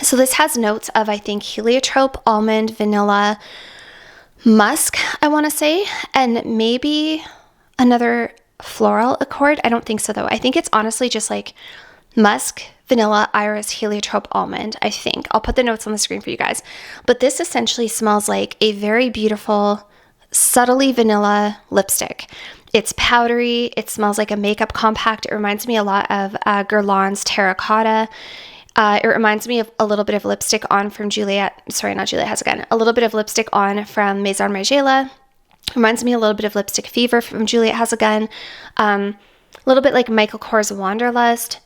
So this has notes of, I think, heliotrope, almond, vanilla, musk, I want to say, and maybe another floral accord. I don't think so, though. I think it's honestly just like musk, vanilla, iris, heliotrope, almond, I think. I'll put the notes on the screen for you guys. But this essentially smells like a very beautiful, subtly vanilla lipstick. It's powdery. It smells like a makeup compact. It reminds me a lot of Guerlain's Terracotta. It reminds me of a little bit of lipstick on from a little bit of lipstick on from Maison Margiela. Reminds me a little bit of Lipstick Fever from Juliette Has a Gun. A little bit like Michael Kors Wanderlust.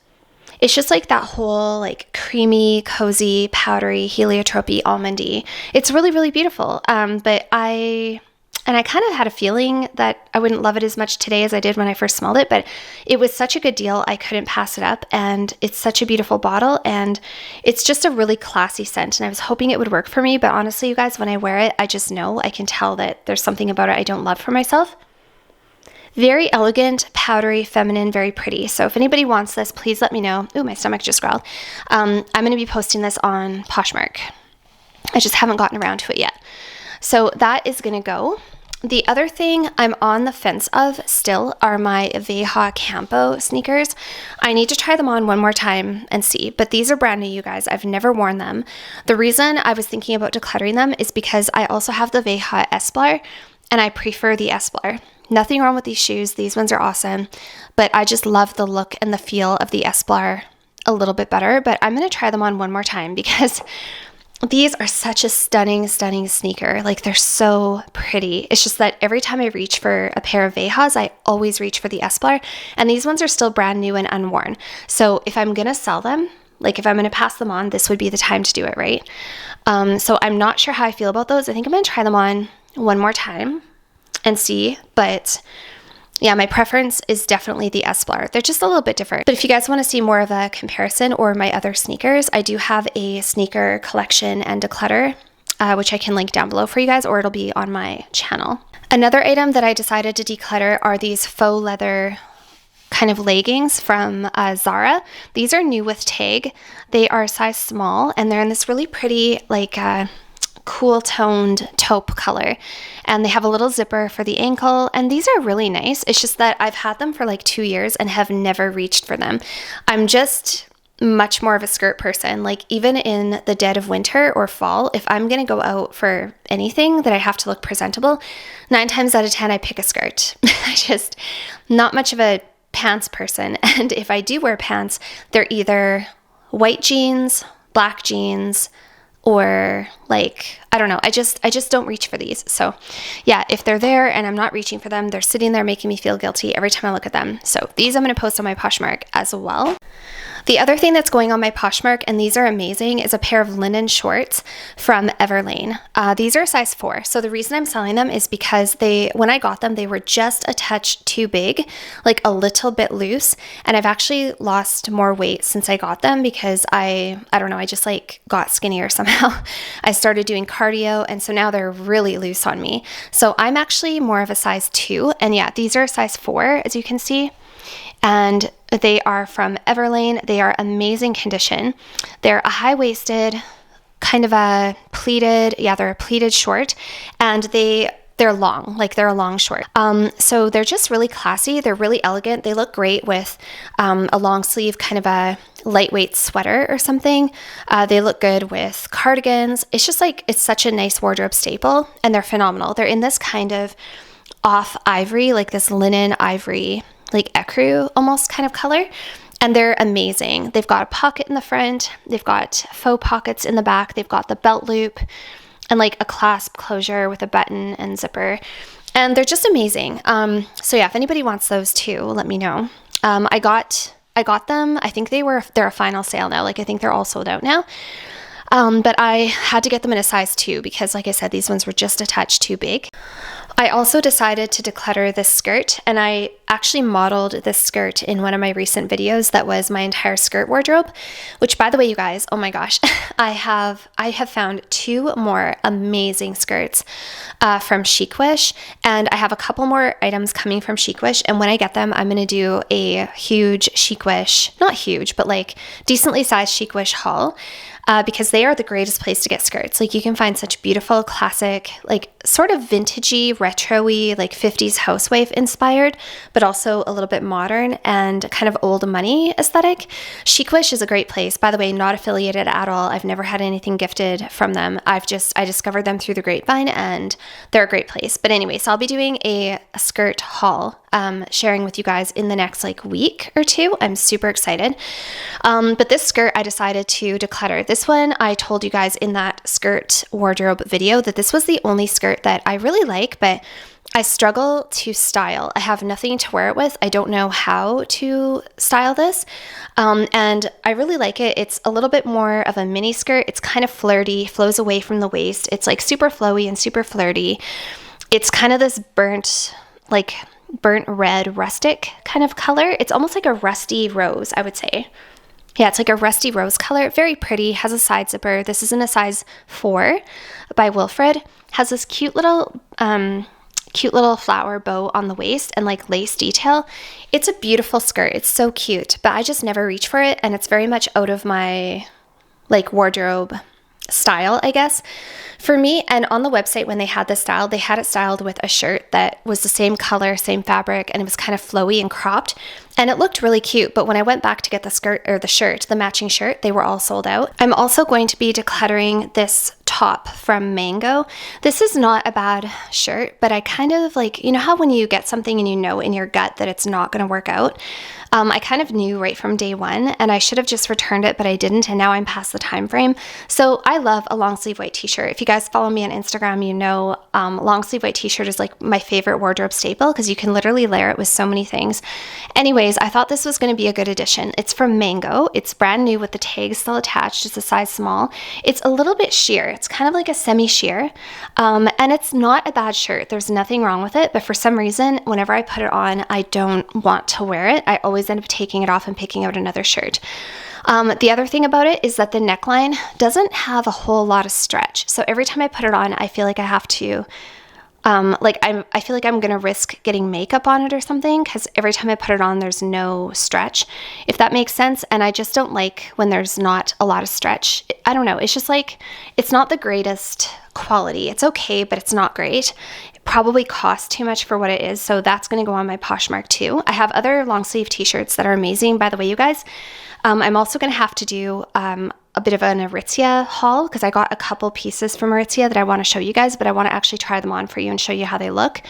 It's just like that whole like creamy, cozy, powdery, heliotrope-y, almondy. It's really, really beautiful. But I kind of had a feeling that I wouldn't love it as much today as I did when I first smelled it, but it was such a good deal, I couldn't pass it up, and it's such a beautiful bottle, and it's just a really classy scent, and I was hoping it would work for me, but honestly, you guys, when I wear it, I just know, I can tell that there's something about it I don't love for myself. Very elegant, powdery, feminine, very pretty. So if anybody wants this, please let me know. Ooh, my stomach just growled. I'm going to be posting this on Poshmark. I just haven't gotten around to it yet. So that is going to go. The other thing I'm on the fence of still are my Veja Campo sneakers. I need to try them on one more time and see, but these are brand new, you guys. I've never worn them. The reason I was thinking about decluttering them is because I also have the Veja Esplar, and I prefer the Esplar. Nothing wrong with these shoes. These ones are awesome, but I just love the look and the feel of the Esplar a little bit better, but I'm going to try them on one more time because these are such a stunning, stunning sneaker. Like, they're so pretty. It's just that every time I reach for a pair of Vejas, I always reach for the Esplar, and these ones are still brand new and unworn. So if I'm going to sell them, like if I'm going to pass them on, this would be the time to do it, right? So I'm not sure how I feel about those. I think I'm going to try them on one more time and see, but yeah, my preference is definitely the Esplar. They're just a little bit different. But if you guys want to see more of a comparison or my other sneakers, I do have a sneaker collection and declutter, which I can link down below for you guys, or it'll be on my channel. Another item that I decided to declutter are these faux leather kind of leggings from Zara. These are new with tag. They are size small, and they're in this really pretty like cool toned taupe color, and they have a little zipper for the ankle, and these are really nice. It's just that I've had them for like 2 years and have never reached for them. I'm just much more of a skirt person. Like even in the dead of winter or fall, if I'm gonna go out for anything that I have to look presentable, 9 times out of 10 I pick a skirt. I just not much of a pants person, and if I do wear pants, they're either white jeans, black jeans, or like, I don't know, I just don't reach for these. So yeah, if they're there and I'm not reaching for them, they're sitting there making me feel guilty every time I look at them. So these I'm going to post on my Poshmark as well. The other thing that's going on my Poshmark, and these are amazing, is a pair of linen shorts from Everlane. These are a size 4. So the reason I'm selling them is because when I got them, they were just a touch too big, like a little bit loose. And I've actually lost more weight since I got them because I don't know, I just like got skinnier somehow. I started doing cardio, and so now they're really loose on me. So I'm actually more of a size 2. And yeah, these are a size 4, as you can see. And they are from Everlane. They are amazing condition. They're a high-waisted, kind of a pleated, they're a pleated short, and they're long, like they're a long short. So they're just really classy. They're really elegant. They look great with a long sleeve, kind of a lightweight sweater or something. They look good with cardigans. It's just like, it's such a nice wardrobe staple, and they're phenomenal. They're in this kind of off ivory, like this linen ivory, like ecru almost kind of color, and they're amazing. They've got a pocket in the front, they've got faux pockets in the back, they've got the belt loop and like a clasp closure with a button and zipper, and they're just amazing. So yeah, if anybody wants those too, let me know. I got them, I think they're a final sale now, like I think they're all sold out now. But I had to get them in a size 2 because, like I said, these ones were just a touch too big. I also decided to declutter this skirt, and I actually modeled this skirt in one of my recent videos that was my entire skirt wardrobe, which, by the way, you guys, oh my gosh, I have found 2 more amazing skirts from Chic Wish, and I have a couple more items coming from Chic Wish, and when I get them, I'm going to do a huge Chic Wish, not huge, but like decently sized Chic Wish haul. Because they are the greatest place to get skirts. Like you can find such beautiful, classic, like sort of vintagey, retro-y, like 50s housewife inspired, but also a little bit modern and kind of old money aesthetic. Chic Wish is a great place. By the way, not affiliated at all. I've never had anything gifted from them. I discovered them through the grapevine, and they're a great place. But anyway, so I'll be doing a skirt haul, sharing with you guys in the next like week or 2. I'm super excited. But this skirt I decided to declutter. This one, I told you guys in that skirt wardrobe video that this was the only skirt that I really like, but I struggle to style. I have nothing to wear it with. I don't know how to style this. And I really like it. It's a little bit more of a mini skirt. It's kind of flirty, flows away from the waist. It's like super flowy and super flirty. It's kind of this burnt red rustic kind of color. It's almost like a rusty rose, I would say. Yeah, it's like a rusty rose color. Very pretty, has a side zipper. This is in a size 4 by Wilfred. Has this cute little flower bow on the waist and like lace detail. It's a beautiful skirt. It's so cute, but I just never reach for it, and it's very much out of my like wardrobe style, I guess, for me. And on the website, when they had this style, they had it styled with a shirt that was the same color, same fabric, and it was kind of flowy and cropped, and it looked really cute. But when I went back to get the skirt or the shirt, the matching shirt, they were all sold out. I'm also going to be decluttering this top from Mango. This is not a bad shirt, but I kind of like, you know how when you get something and you know in your gut that it's not going to work out? I kind of knew right from day one, and I should have just returned it, but I didn't, and now I'm past the time frame. So I love a long sleeve white t-shirt. If you guys follow me on Instagram, you know long sleeve white t-shirt is like my favorite wardrobe staple because you can literally layer it with so many things. Anyways, I thought this was going to be a good addition. It's from Mango. It's brand new with the tags still attached. It's a size small. It's a little bit sheer. It's kind of like a semi-sheer, and it's not a bad shirt. There's nothing wrong with it, but for some reason, whenever I put it on, I don't want to wear it. I always end up taking it off and picking out another shirt. The other thing about it is that the neckline doesn't have a whole lot of stretch. So every time I put it on, I feel like I have to, I feel like I'm going to risk getting makeup on it or something, because every time I put it on, there's no stretch, if that makes sense. And I just don't like when there's not a lot of stretch. I don't know. It's just like, it's not the greatest quality. It's okay, but it's not great. It probably costs too much for what it is, so that's going to go on my Poshmark too. I have other long sleeve t-shirts that are amazing, by the way, you guys. I'm also going to have to do a bit of an Aritzia haul because I got a couple pieces from Aritzia that I want to show you guys, but I want to actually try them on for you and show you how they look,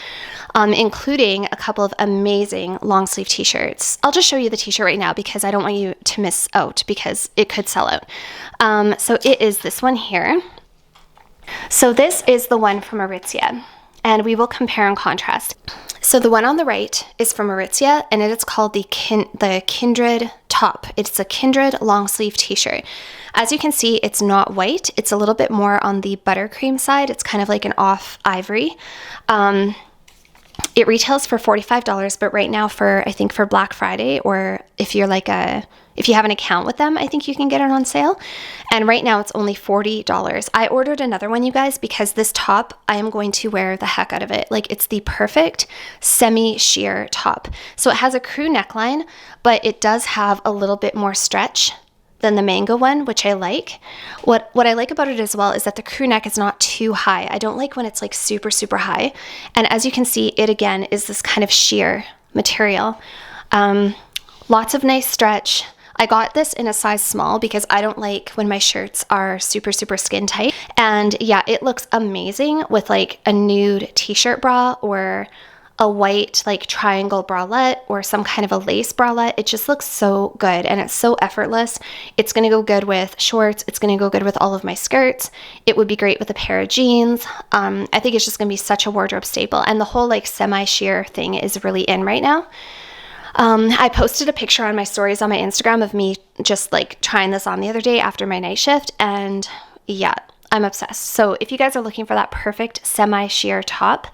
including a couple of amazing long sleeve t-shirts. I'll just show you the t-shirt right now because I don't want you to miss out because it could sell out. So it is this one here. So this is the one from Aritzia, and we will compare and contrast. So the one on the right is from Aritzia, and it is called the Kindred top. It's a Kindred long sleeve t-shirt. As you can see, it's not white. It's a little bit more on the buttercream side. It's kind of like an off ivory. It retails for $45, but right now I think for Black Friday, or if you're if you have an account with them, I think you can get it on sale. And right now it's only $40. I ordered another one, you guys, because this top, I am going to wear the heck out of it. Like, it's the perfect semi-sheer top. So it has a crew neckline, but it does have a little bit more stretch than the mango one, which I like. What I like about it as well is that the crew neck is not too high. I don't like when it's like super, super high. And as you can see, it again is this kind of sheer material. Lots of nice stretch. I got this in a size small because I don't like when my shirts are super, super skin tight. And yeah, it looks amazing with like a nude t-shirt bra or a white like triangle bralette or some kind of a lace bralette. It just looks so good and it's so effortless. It's going to go good with shorts. It's going to go good with all of my skirts. It would be great with a pair of jeans. I think it's just going to be such a wardrobe staple. And the whole like semi-sheer thing is really in right now. I posted a picture on my stories on my Instagram of me just like trying this on the other day after my night shift, and yeah, I'm obsessed. So if you guys are looking for that perfect semi-sheer top,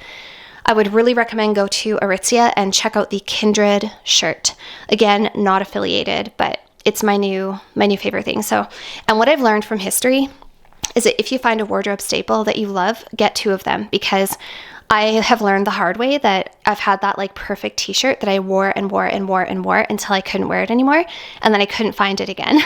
I would really recommend go to Aritzia and check out the Kindred shirt. Again, not affiliated, but it's my new favorite thing. So, and what I've learned from history is that if you find a wardrobe staple that you love, get two of them, because I have learned the hard way that I've had that like perfect t-shirt that I wore and wore and wore and wore until I couldn't wear it anymore, and then I couldn't find it again.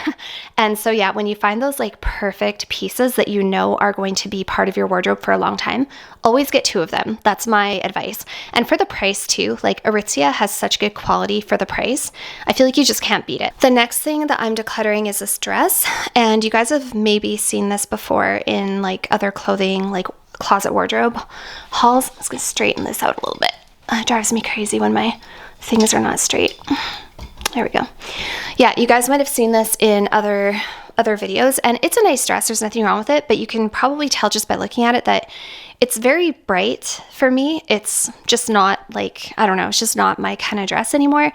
And so yeah, when you find those like perfect pieces that you know are going to be part of your wardrobe for a long time, always get two of them. That's my advice. And for the price too, like Aritzia has such good quality for the price. I feel like you just can't beat it. The next thing that I'm decluttering is this dress, and you guys have maybe seen this before in like other clothing, like closet wardrobe hauls. Let's just straighten this out a little bit. It drives me crazy when my things are not straight. There we go. Yeah, you guys might have seen this in other videos, and it's a nice dress. There's nothing wrong with it, but you can probably tell just by looking at it that it's very bright for me. It's just not like, I don't know, it's just not my kind of dress anymore.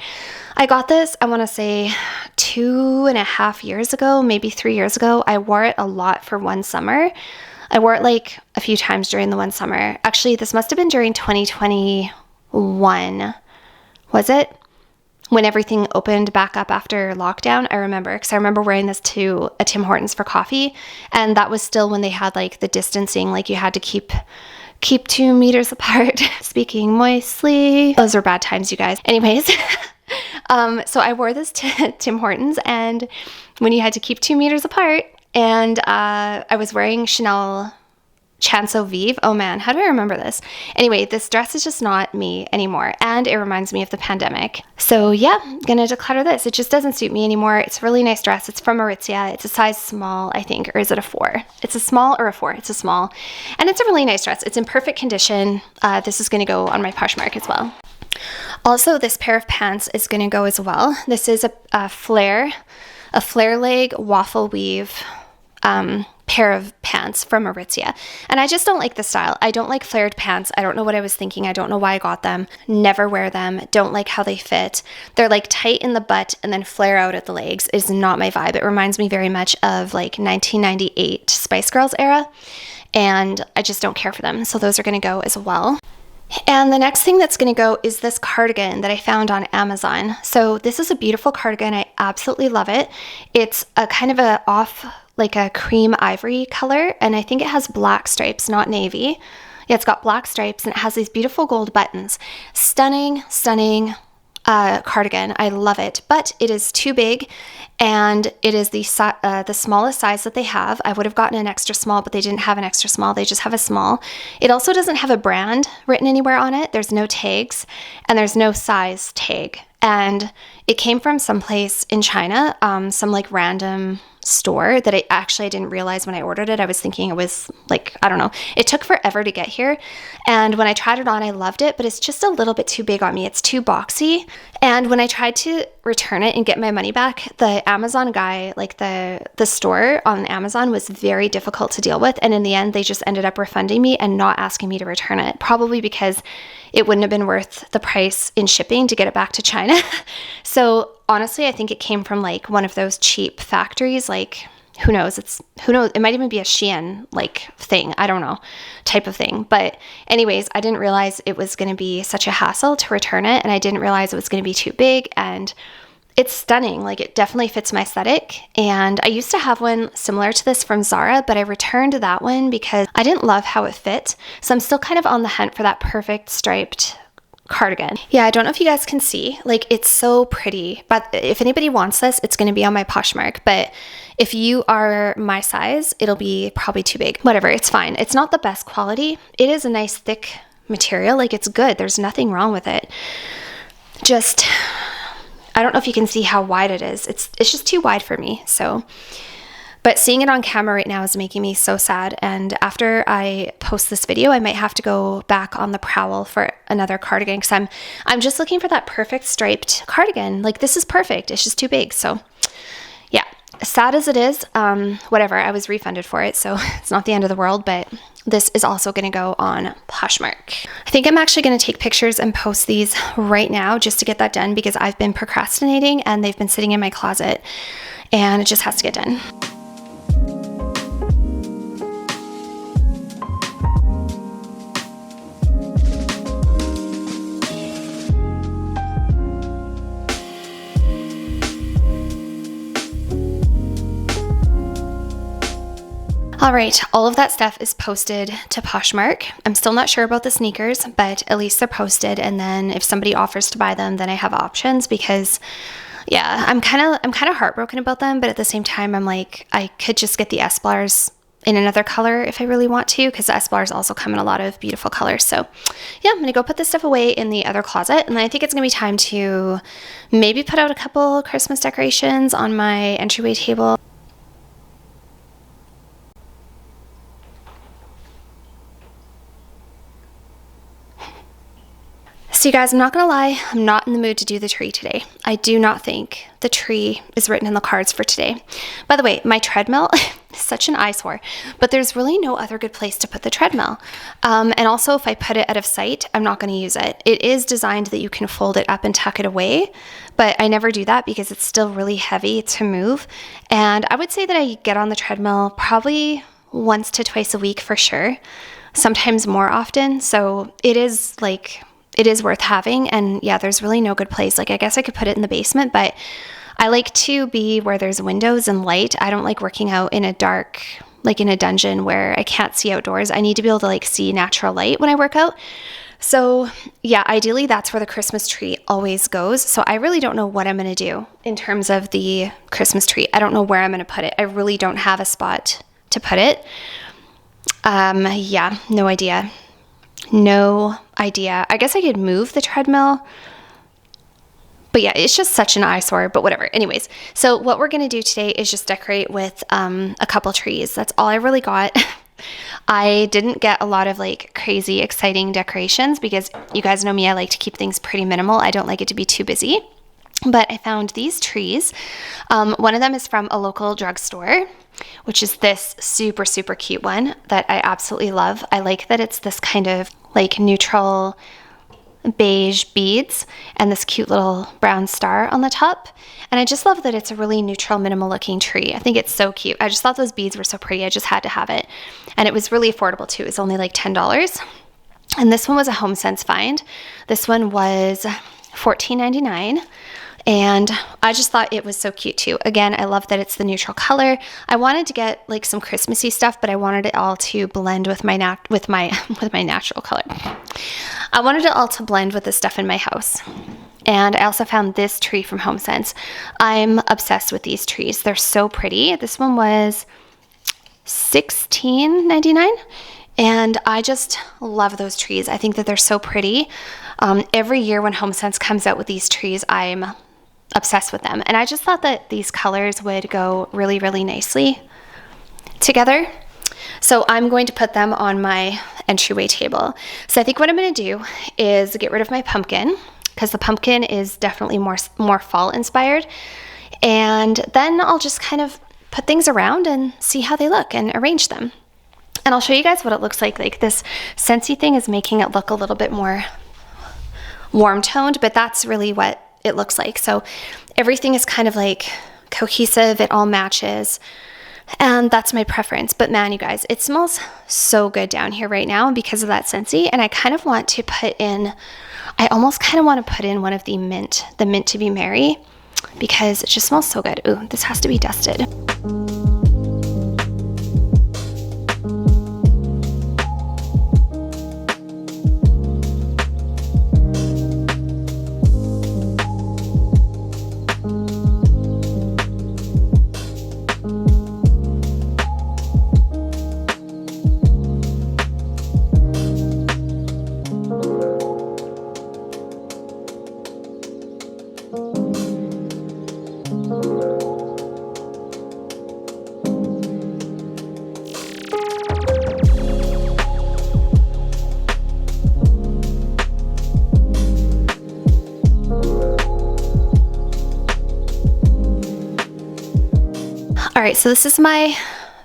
I got this, I want to say 2.5 years ago, maybe 3 years ago. I wore it a lot for one summer. I wore it like a few times during the one summer. Actually, this must have been during 2021. Was it? When everything opened back up after lockdown, I remember. Because I remember wearing this to a Tim Hortons for coffee. And that was still when they had like the distancing, like you had to keep 2 meters apart. Speaking moistly. Those were bad times, you guys. Anyways. So I wore this to Tim Hortons, and when you had to keep 2 meters apart, and I was wearing Chanel Chanso Vive. Oh man, how do I remember this? Anyway, this dress is just not me anymore, and it reminds me of the pandemic. So yeah, gonna declutter this. It just doesn't suit me anymore. It's a really nice dress. It's from Aritzia. It's a size small, I think, or is it a 4? It's a small or a 4. It's a small, and it's a really nice dress. It's in perfect condition. This is gonna go on my Poshmark as well. Also, this pair of pants is gonna go as well. This is a flare leg waffle weave pair of pants from Aritzia. And I just don't like the style. I don't like flared pants. I don't know what I was thinking. I don't know why I got them. Never wear them. Don't like how they fit. They're like tight in the butt and then flare out at the legs. Is not my vibe. It reminds me very much of like 1998 Spice Girls era. And I just don't care for them. So those are going to go as well. And the next thing that's going to go is this cardigan that I found on Amazon. So this is a beautiful cardigan. I absolutely love it. It's a kind of a off, like a cream ivory color, and I think it has black stripes, not navy. Yeah, it's got black stripes, and it has these beautiful gold buttons. Stunning, stunning. cardigan. I love it, but it is too big, and it is the smallest size that they have. I would have gotten an extra small, but they didn't have an extra small. They just have a small. It also doesn't have a brand written anywhere on it. There's no tags, and there's no size tag. And it came from someplace in China, some like random store that I didn't realize when I ordered it. I was thinking it was like, I don't know. It took forever to get here. And when I tried it on, I loved it, but it's just a little bit too big on me. It's too boxy. And when I tried to return it and get my money back, the Amazon guy, like the store on Amazon, was very difficult to deal with. And in the end, they just ended up refunding me and not asking me to return it, probably because it wouldn't have been worth the price in shipping to get it back to China. So honestly, I think it came from like one of those cheap factories, like who knows? It might even be a Shein like thing. I don't know, type of thing. But anyways, I didn't realize it was going to be such a hassle to return it. And I didn't realize it was going to be too big. And it's stunning. Like, it definitely fits my aesthetic. And I used to have one similar to this from Zara, but I returned that one because I didn't love how it fit. So I'm still kind of on the hunt for that perfect striped cardigan. Yeah, I don't know if you guys can see, like, it's so pretty, but if anybody wants this, it's going to be on my Poshmark. But if you are my size, it'll be probably too big. Whatever, it's fine. It's not the best quality. It is a nice thick material. Like, it's good. There's nothing wrong with it. Just, I don't know if you can see how wide it is. It's just too wide for me. So, but seeing it on camera right now is making me so sad. And after I post this video, I might have to go back on the prowl for another cardigan, because I'm just looking for that perfect striped cardigan. Like, this is perfect. It's just too big. So yeah, sad as it is, whatever. I was refunded for it, so it's not the end of the world. But this is also going to go on Poshmark. I think I'm actually going to take pictures and post these right now just to get that done, because I've been procrastinating and they've been sitting in my closet and it just has to get done. All right, all of that stuff is posted to Poshmark. I'm still not sure about the sneakers, but at least they're posted. And then if somebody offers to buy them, then I have options, because yeah, I'm kind of heartbroken about them. But at the same time, I'm like, I could just get the S-Bars in another color if I really want to, because the S-Bars also come in a lot of beautiful colors. So yeah, I'm gonna go put this stuff away in the other closet. And then I think it's gonna be time to maybe put out a couple Christmas decorations on my entryway table. So you guys, I'm not gonna lie, I'm not in the mood to do the tree today. I do not think the tree is written in the cards for today. By the way, my treadmill is such an eyesore, but there's really no other good place to put the treadmill. And also, if I put it out of sight, I'm not gonna use it. It is designed that you can fold it up and tuck it away, but I never do that because it's still really heavy to move. And I would say that I get on the treadmill probably once to twice a week for sure, sometimes more often. So it is worth having. And yeah, there's really no good place. Like, I guess I could put it in the basement, but I like to be where there's windows and light. I don't like working out in a dark, like in a dungeon where I can't see outdoors. I need to be able to like see natural light when I work out. So yeah, ideally that's where the Christmas tree always goes. So I really don't know what I'm going to do in terms of the Christmas tree. I don't know where I'm going to put it. I really don't have a spot to put it. Yeah, no idea. No idea. I guess I could move the treadmill, but yeah, it's just such an eyesore, but whatever. Anyways, so what we're going to do today is just decorate with a couple trees. That's all I really got. I didn't get a lot of like crazy exciting decorations because you guys know me, I like to keep things pretty minimal. I don't like it to be too busy. But I found these trees. One of them is from a local drugstore, which is this super, super cute one that I absolutely love. I like that it's this kind of like neutral beige beads and this cute little brown star on the top. And I just love that it's a really neutral, minimal looking tree. I think it's so cute. I just thought those beads were so pretty. I just had to have it. And it was really affordable too. It was only like $10. And this one was a HomeSense find. This one was $14.99. And I just thought it was so cute too. Again, I love that it's the neutral color. I wanted to get like some Christmassy stuff, but I wanted it all to blend with my natural color. I wanted it all to blend with the stuff in my house. And I also found this tree from HomeSense. I'm obsessed with these trees. They're so pretty. This one was $16.99. And I just love those trees. I think that they're so pretty. Every year when HomeSense comes out with these trees, I'm obsessed with them. And I just thought that these colors would go really, really nicely together. So I'm going to put them on my entryway table. So I think what I'm going to do is get rid of my pumpkin, because the pumpkin is definitely more fall inspired. And then I'll just kind of put things around and see how they look and arrange them. And I'll show you guys what it looks like. Like this scentsy thing is making it look a little bit more warm toned, but that's really what it looks like. So everything is kind of like cohesive, it all matches. And that's my preference. But man, you guys, it smells so good down here right now because of that scentsy. And I kind of want to put in, I almost kind of want to put in one of the mint to be merry, because it just smells so good. Ooh, this has to be dusted. All right, so this is my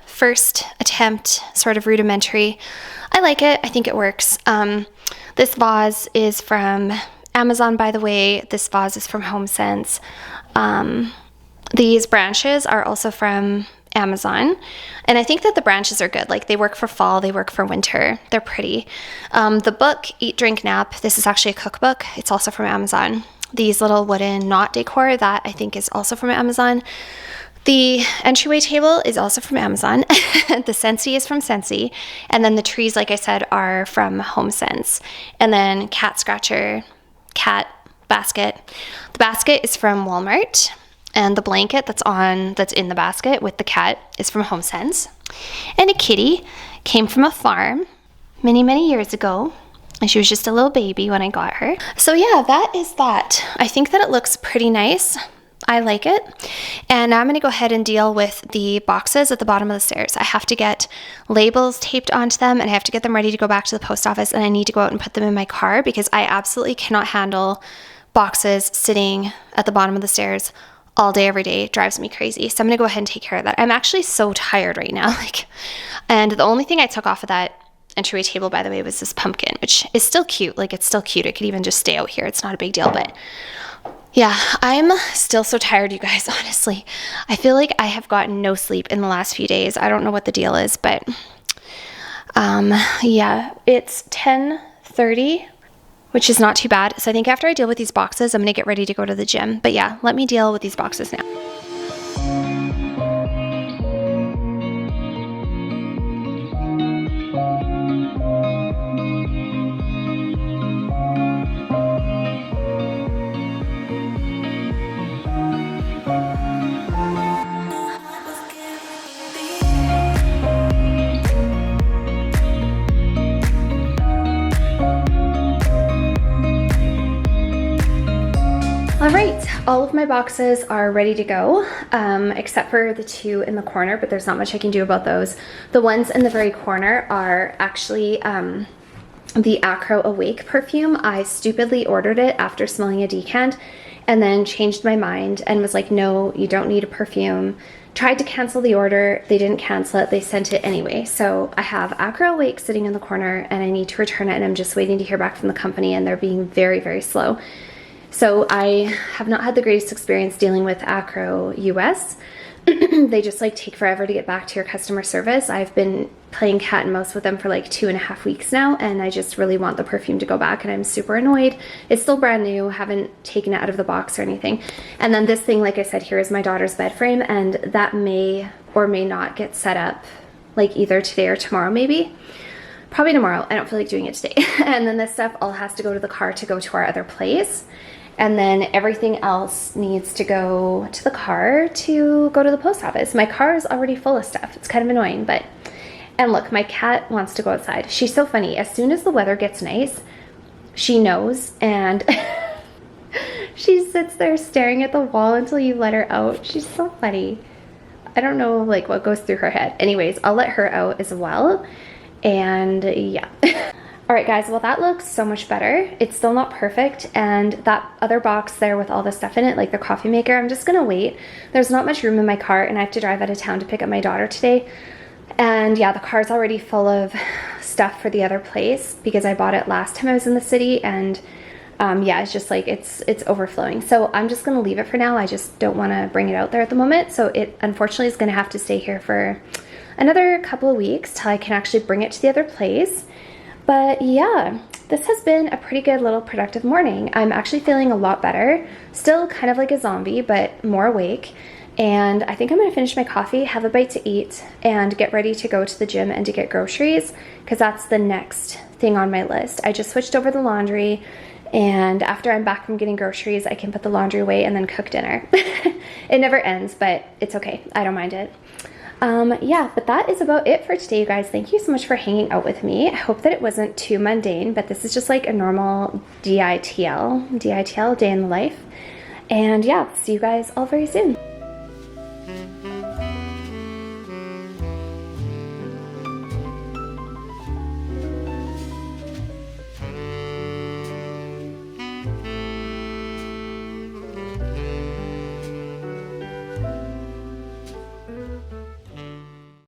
first attempt, sort of rudimentary. I like it. I think it works. This vase is from Amazon, by the way. This vase is from HomeSense. These branches are also from Amazon. And I think that the branches are good. Like, they work for fall, they work for winter. They're pretty. The book, Eat, Drink, Nap, this is actually a cookbook. It's also from Amazon. These little wooden knot decor, that I think is also from Amazon. The entryway table is also from Amazon. The scentsy is from Scentsy. And then the trees, like I said, are from HomeSense. And then cat scratcher, cat basket. The basket is from Walmart. And the blanket that's in the basket with the cat is from HomeSense. And a kitty came from a farm many, many years ago. And she was just a little baby when I got her. So yeah, that is that. I think that it looks pretty nice. I like it. And now I'm going to go ahead and deal with the boxes at the bottom of the stairs. I have to get labels taped onto them, and I have to get them ready to go back to the post office, and I need to go out and put them in my car because I absolutely cannot handle boxes sitting at the bottom of the stairs all day, every day. It drives me crazy. So I'm going to go ahead and take care of that. I'm actually so tired right now. And the only thing I took off of that entryway table, by the way, was this pumpkin, which is still cute. Like, it's still cute. It could even just stay out here. It's not a big deal, but yeah, I'm still so tired, you guys, honestly. I feel like I have gotten no sleep in the last few days. I don't know what the deal is, but yeah, it's 10:30, which is not too bad. So I think after I deal with these boxes, I'm going to get ready to go to the gym. But yeah, let me deal with these boxes now. All right, all of my boxes are ready to go, except for the two in the corner, but there's not much I can do about those. The ones in the very corner are actually the Acro Awake perfume. I stupidly ordered it after smelling a decant and then changed my mind and was like, no, you don't need a perfume. Tried to cancel the order. They didn't cancel it. They sent it anyway. So I have Acro Awake sitting in the corner and I need to return it, and I'm just waiting to hear back from the company, and they're being very, very slow. So I have not had the greatest experience dealing with Acro US. They just like take forever to get back to your customer service. I've been playing cat and mouse with them for like 2.5 weeks now, and I just really want the perfume to go back, and I'm super annoyed. It's still brand new, haven't taken it out of the box or anything. And then this thing, like I said, here is my daughter's bed frame, and that may or may not get set up like either today or tomorrow maybe. Probably tomorrow. I don't feel like doing it today. And then this stuff all has to go to the car to go to our other place. And then everything else needs to go to the car to go to the post office. My car is already full of stuff. It's kind of annoying, but... And look, my cat wants to go outside. She's so funny. As soon as the weather gets nice, she knows, and she sits there staring at the wall until you let her out. She's so funny. I don't know like what goes through her head. Anyways, I'll let her out as well. And yeah. All right, guys, well, that looks so much better. It's still not perfect, and that other box there with all the stuff in it, like the coffee maker, I'm just gonna wait. There's not much room in my car, and I have to drive out of town to pick up my daughter today. And yeah, the car's already full of stuff for the other place because I bought it last time I was in the city, and yeah, it's just like it's overflowing. So I'm just gonna leave it for now. I just don't wanna bring it out there at the moment. So it unfortunately is gonna have to stay here for another couple of weeks till I can actually bring it to the other place. But yeah, this has been a pretty good little productive morning. I'm actually feeling a lot better. Still kind of like a zombie, but more awake. And I think I'm gonna finish my coffee, have a bite to eat, and get ready to go to the gym and to get groceries, because that's the next thing on my list. I just switched over the laundry, and after I'm back from getting groceries, I can put the laundry away and then cook dinner. It never ends, but it's okay. I don't mind it. Yeah, but that is about it for today, you guys. Thank you so much for hanging out with me. I hope that it wasn't too mundane, but this is just like a normal DITL, day in the life. And yeah, see you guys all very soon.